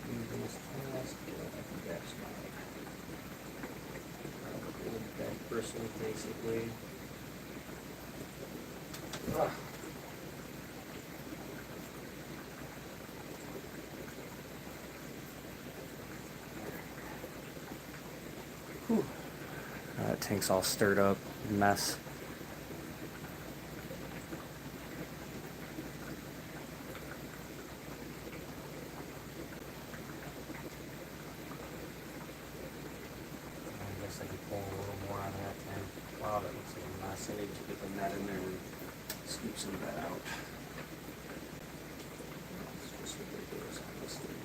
do this task. I can grab some little dead bristles, basically. Ugh. Whew. That tank's all stirred up, mess. I can pull a little more out of that tank. Wow, that looks like a mess. I need to get the net in there and scoop some of that out. It's just ridiculous, honestly.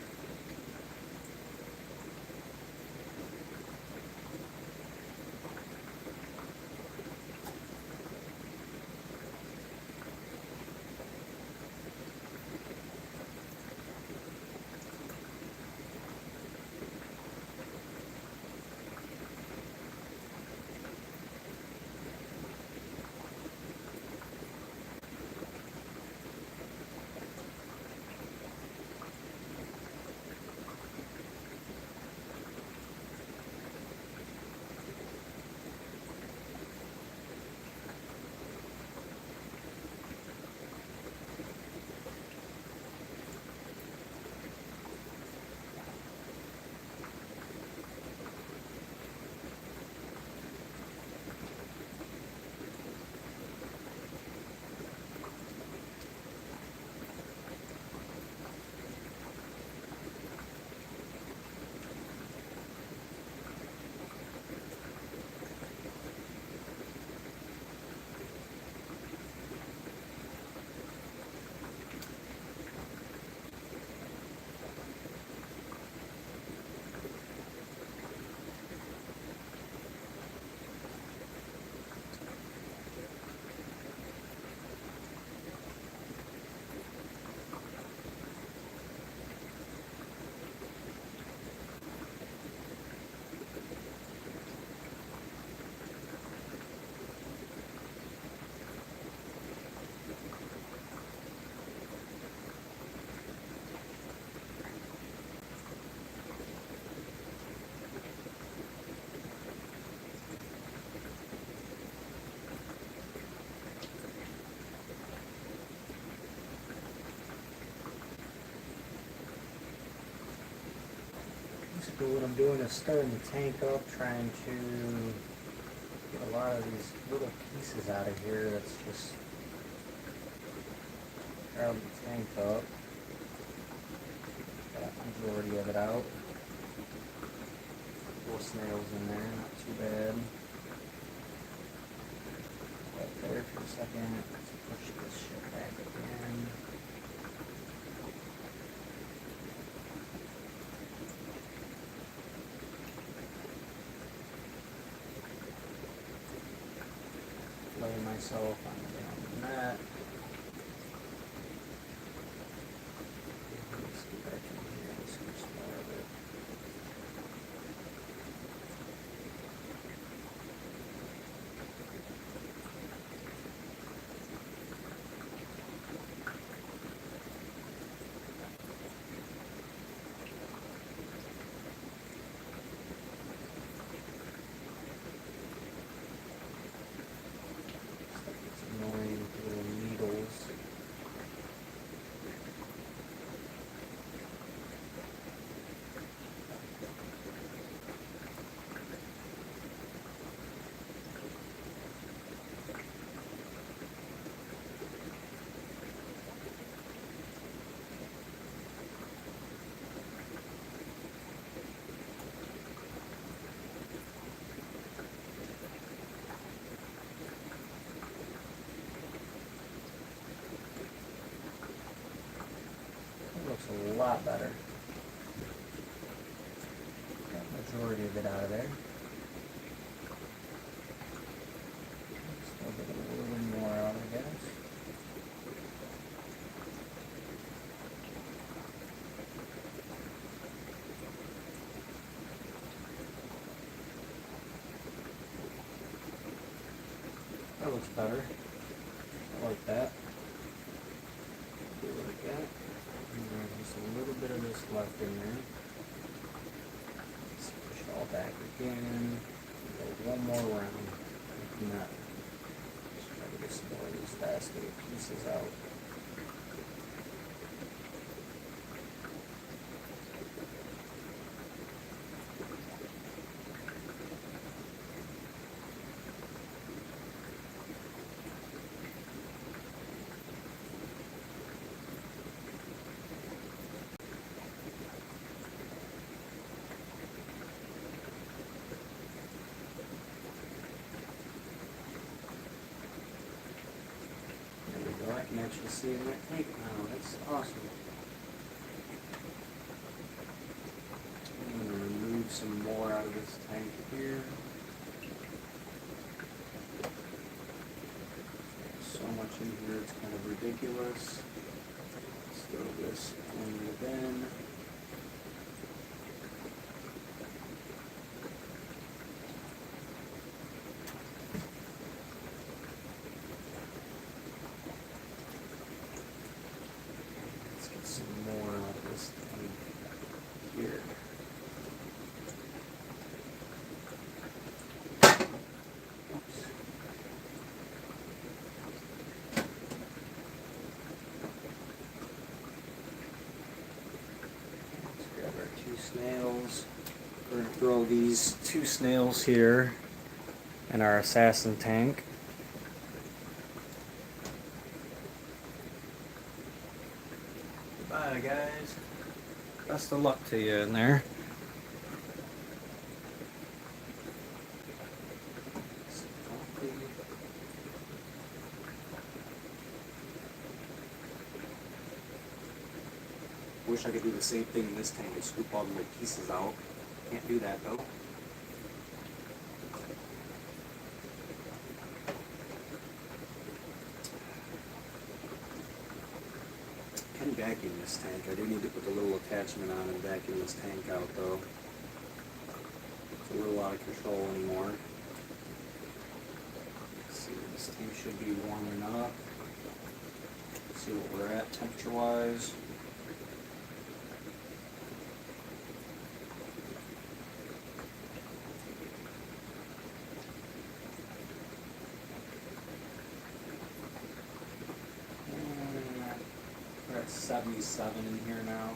basically what I'm doing is stirring the tank up, trying to get a lot of these little pieces out of here that's just crowding the tank up. Got the majority of it out. Little snails in there, not too bad. Right there for a second. Let's push this shit back again. Lay myself on the damn mat. Let's get back in here and see some more of it. Annoying little needles. That looks a lot better. Got the majority of it out of there. Still get a little more out, I guess. That looks better. I like that. Do it like that. And there's just a little bit of this left in there. Let's push it all back again. Go one more round. Like that. Just try to get some more of these basket pieces out. I can actually see in that tank now. That's awesome. I'm going to remove some more out of this tank here. There's so much in here, it's kind of ridiculous. Let's throw this in the bin. Some more of this thing here. Oops. Let's grab our 2 snails. We're going to throw these 2 snails here in our assassin tank. Bye guys. Best of luck to you in there. Wish I could do the same thing in this tank and scoop all the little pieces out. Can't do that though. Can vacuum this tank. I do need to put the little attachment on and vacuum this tank out though. It's a little out of control anymore. Let's see, this tank should be warming up. Let's see what we're at temperature wise. We're at 77 in here now.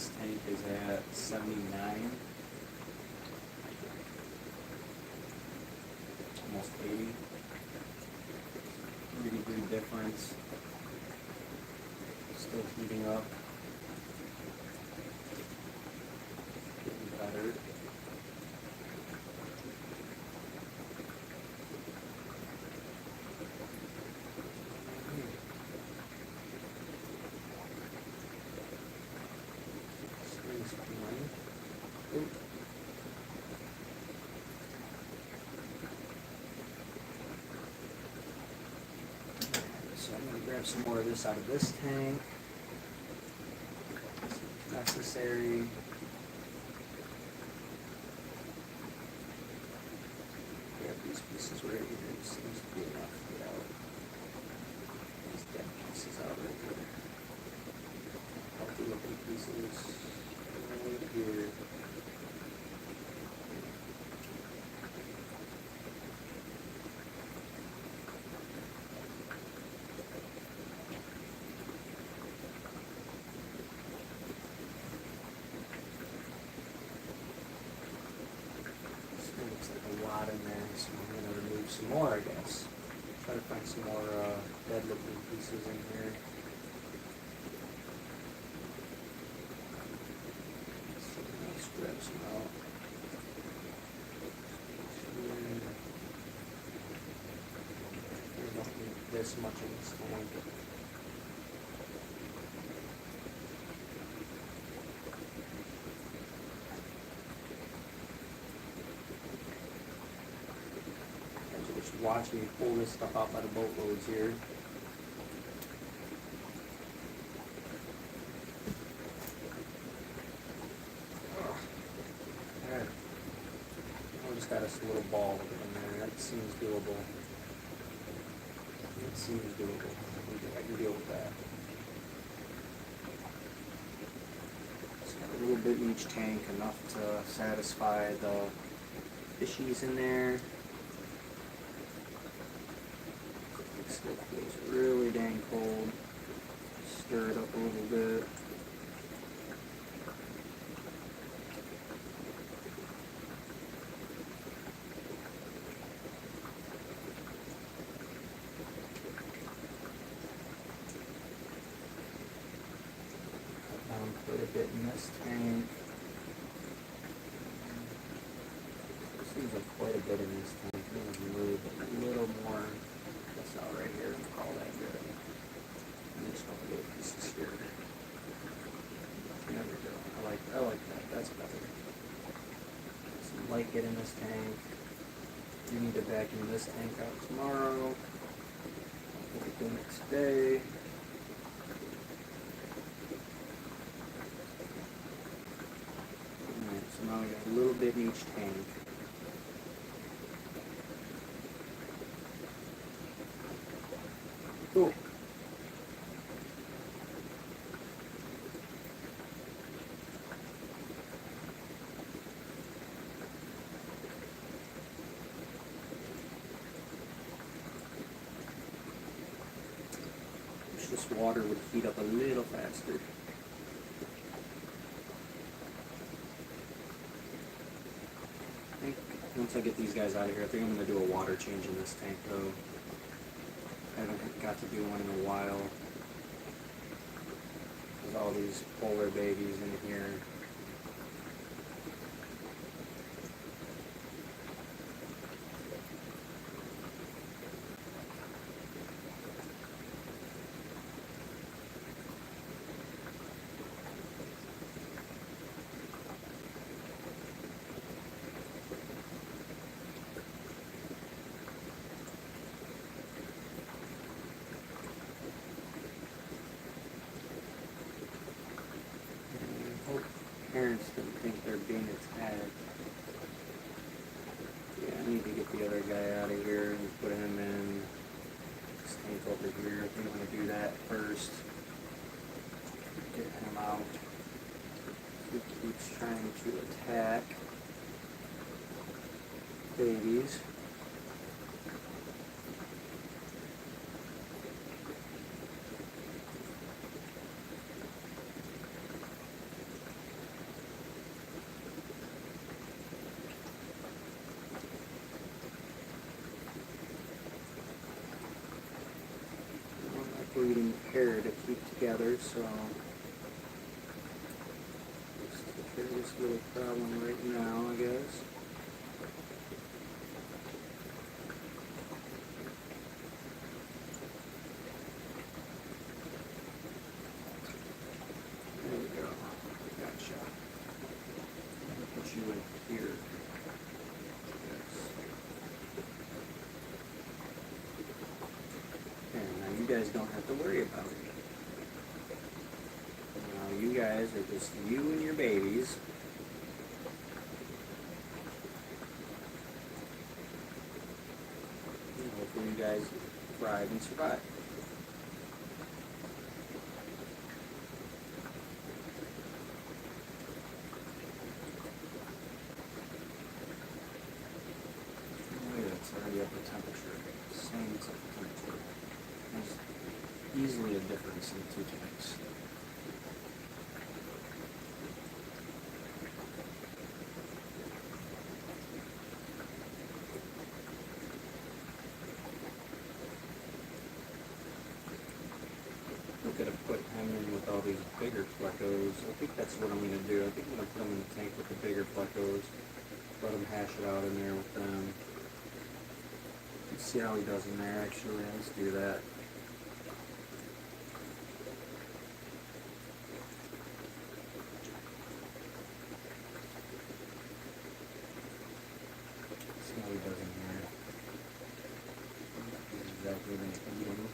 This tank is at 79, almost 80. 3-degree difference. Still heating up. Getting better. So I'm going to grab some more of this out of this tank. If necessary. Grab these pieces right here. It seems to be enough to get out. These dead pieces out right here. Healthy looking pieces right here. Looks like a lot in there, so I'm going to remove some more, I guess. Try to find some more dead looking pieces in here. So let's grab some out. There's nothing this much in this tank. Watch me pull this stuff out by the boatloads here. There. I just got us a little ball of it in there. That seems doable. It seems doable. I can deal with that. Just got a little bit in each tank, enough to satisfy the fishies in there. Still feels really dang cold. Stir it up a little bit. Cut down quite a bit in this tank. Seems like quite a bit in this tank. I'm going to remove a little more. This out right here and call that good. And just a little pieces here. There we go. I like that. That's better. Some light get in this tank. You need to vacuum this tank out tomorrow. I'll put it the next day. Alright, so now we got a little bit in each tank. Cool. Wish this water would heat up a little faster. I think once I get these guys out of here, I think I'm going to do a water change in this tank though. I haven't got to do one in a while. There's all these polar babies in here. Parents didn't think they're being attacked. Yeah, I need to get the other guy out of here and put him in this tank over here. I think I'm going to do that first. Get him out. He keeps trying to attack babies. breeding pair to keep together, so let's take care of this little problem right now, I guess. There we go. Gotcha. I'll put you in here. You guys don't have to worry about it. Now you guys are just you and your babies. And hopefully you guys thrive and survive. It's already up to temperature. Same type of temperature. There's easily a difference in the two tanks. I'm going to put him in with all these bigger fleckos. I think that's what I'm going to do. I think I'm going to put him in the tank with the bigger fleckos. Let him hash it out in there with them. Let's see how he does in there, actually. Let's do that. See how he does in here. This is exactly what I'm eating.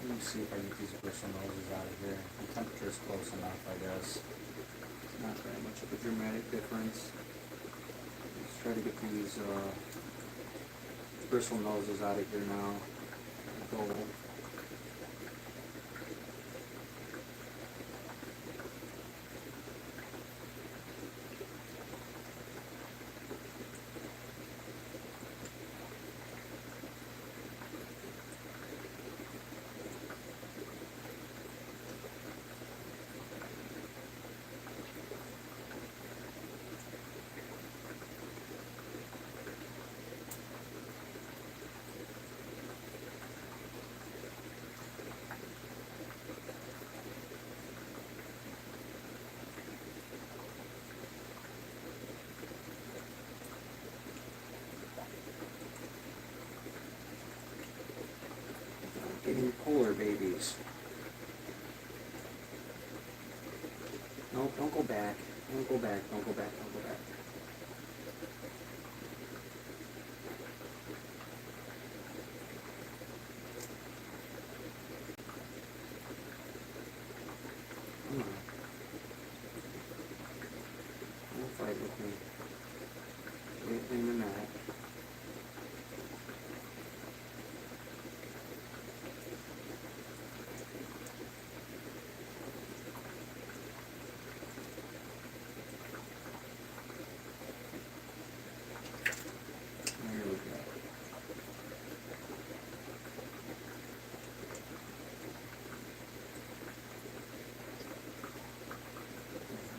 Let me see if I can get these bristle noses out of here. The temperature is close enough, I guess. It's not very much of a dramatic difference. Let's try to get these bristle noses out of here now. Gold. Getting polar babies. No, don't go back. Don't go back. Don't go back. Don't go back. Come on. Don't fight with me. Anything than that.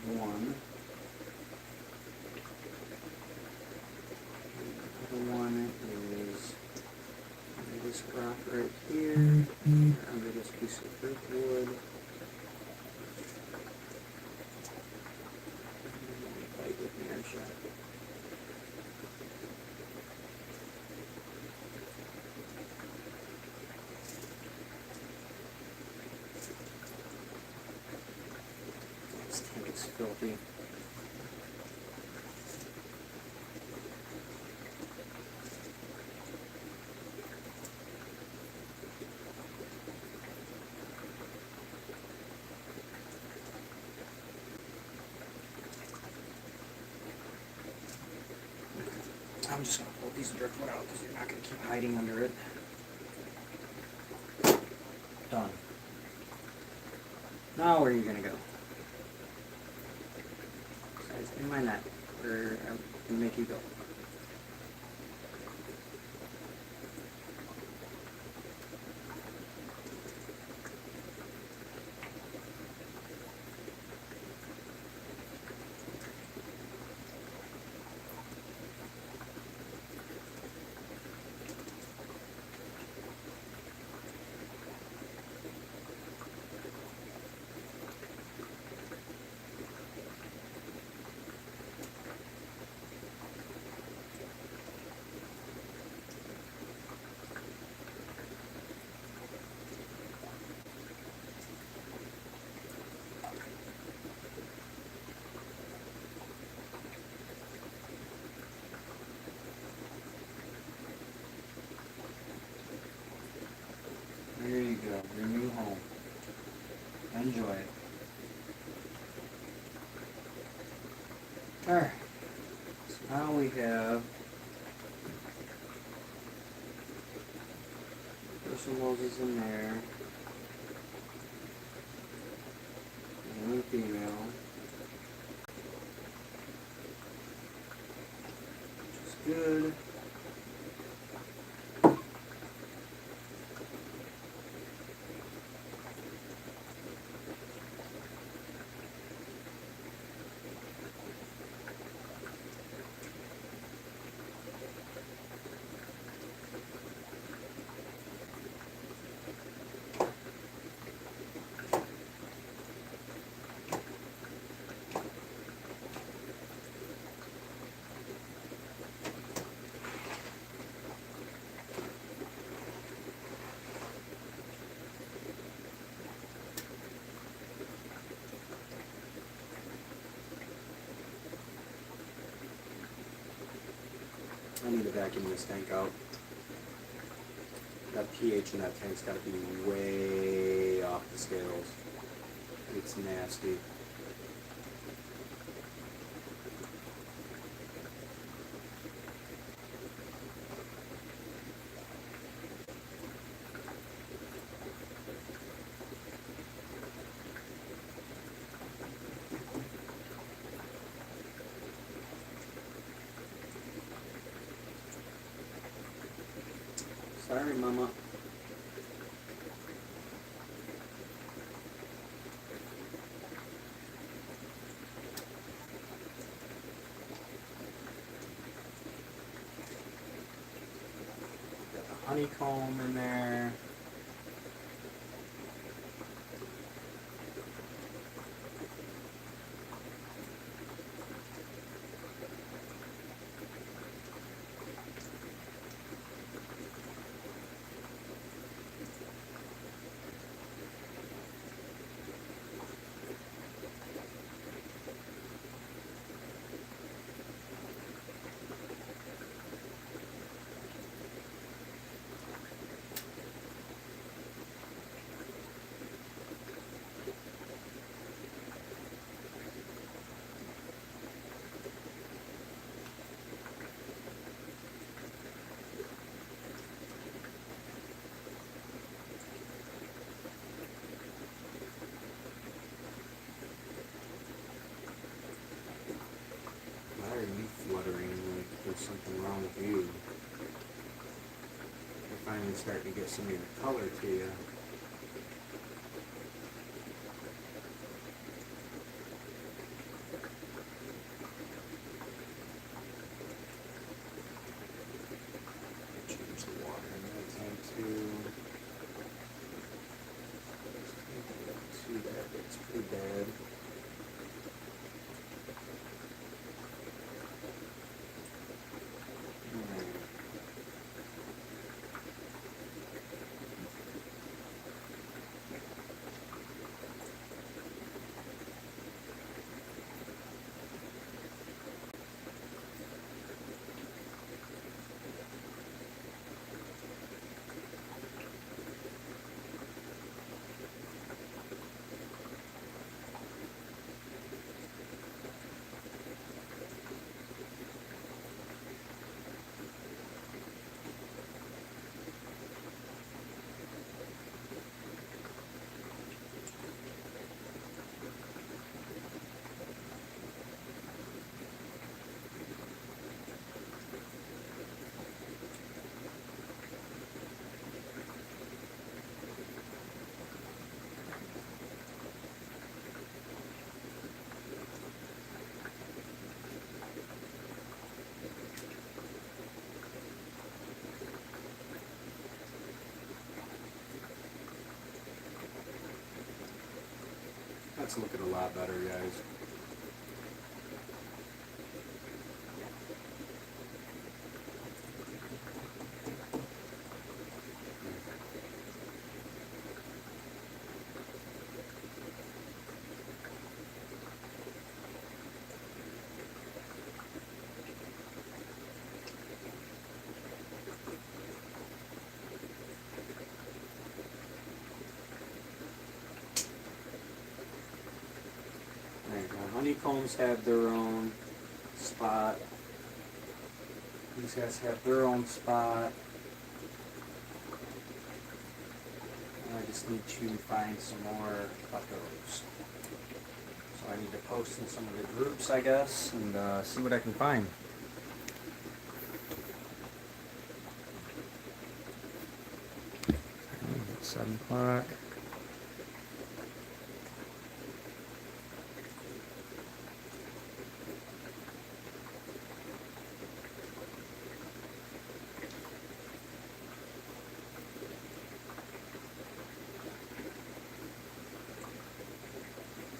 One. The other one is under this rock right here, under this piece of driftwood. Fight with me, I'm shot. This tank is filthy. I'm just going to pull these driftwood out because you're not going to keep hiding under it. Done. Now where are you going to go? It's in my net. Where I'm going to make you go. There you go, your new home. Enjoy it. Alright, so now we have some Moses in there. And a female. Which is good. I need to vacuum this tank out. That pH in that tank's got to be way off the scales. It's nasty. Sorry, Mama. Got the honeycomb in there. Why are you fluttering like there's something wrong with you? You're finally starting to get some of your color to you. Change the water in that tank too. Too bad, it's pretty bad. That's looking a lot better, guys. Alright, now honeycombs have their own spot. These guys have their own spot. And I just need to find some more buckos. So I need to post in some of the groups, I guess, and see what I can find. It's 7 o'clock.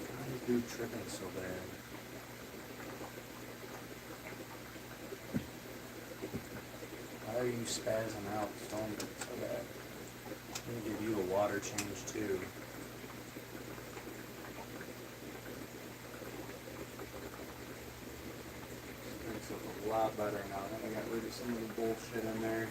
Why is dude tripping so bad? Why are you spazzing out so bad? I'm gonna give you a water change too. Makes it look a lot better now. Then I got rid of some of the bullshit in there.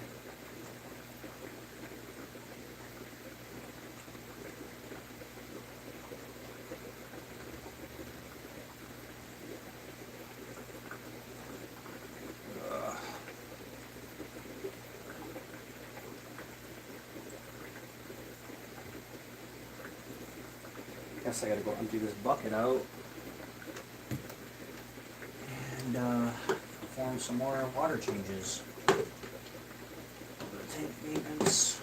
Guess I gotta go empty this bucket out and perform some more water changes. Tank maintenance.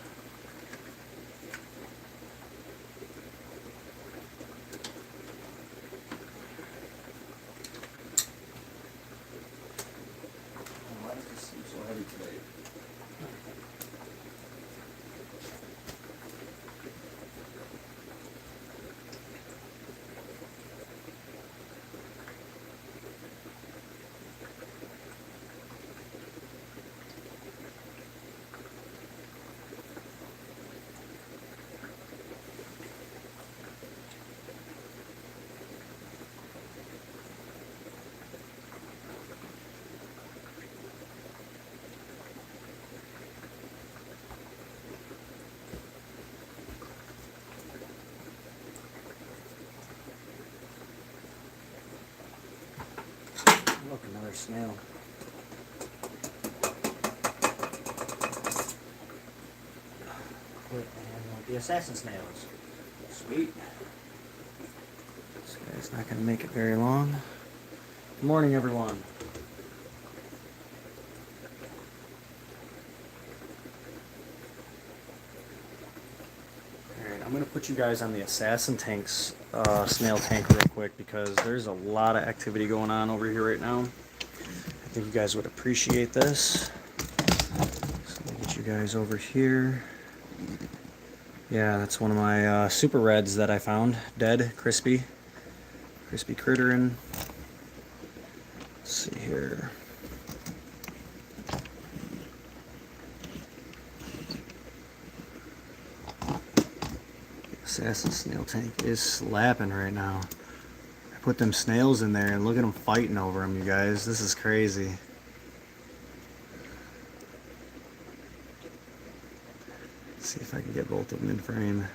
Why does this seem so heavy today? Look, another snail. Quit and the assassin snails. Sweet. This guy's not going to make it very long. Good morning, everyone. Alright, I'm going to put you guys on the assassin tanks, snail tank real quick because there's a lot of activity going on over here right now. I think you guys would appreciate this. So let me get you guys over here. Yeah, that's one of my super reds that I found. Dead, crispy crittering. Let's see here. Assassin snail tank is slapping right now. I put them snails in there and look at them fighting over them, you guys. This is crazy. Let's see if I can get both of them in frame.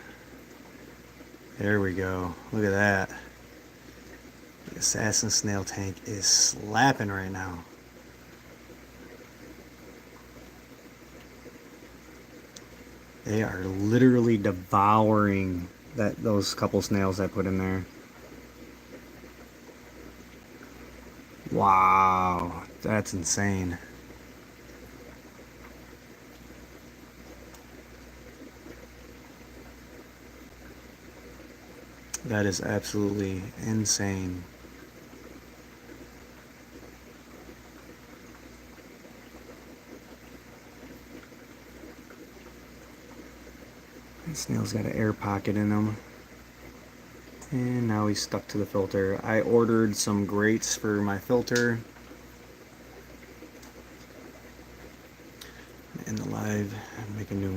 There we go. Look at that. The assassin snail tank is slapping right now. They are literally devouring those couple snails I put in there. Wow, that's insane. That is absolutely insane. That snail's got an air pocket in them. And now he's stuck to the filter. I ordered some grates for my filter. And the live, make a new one.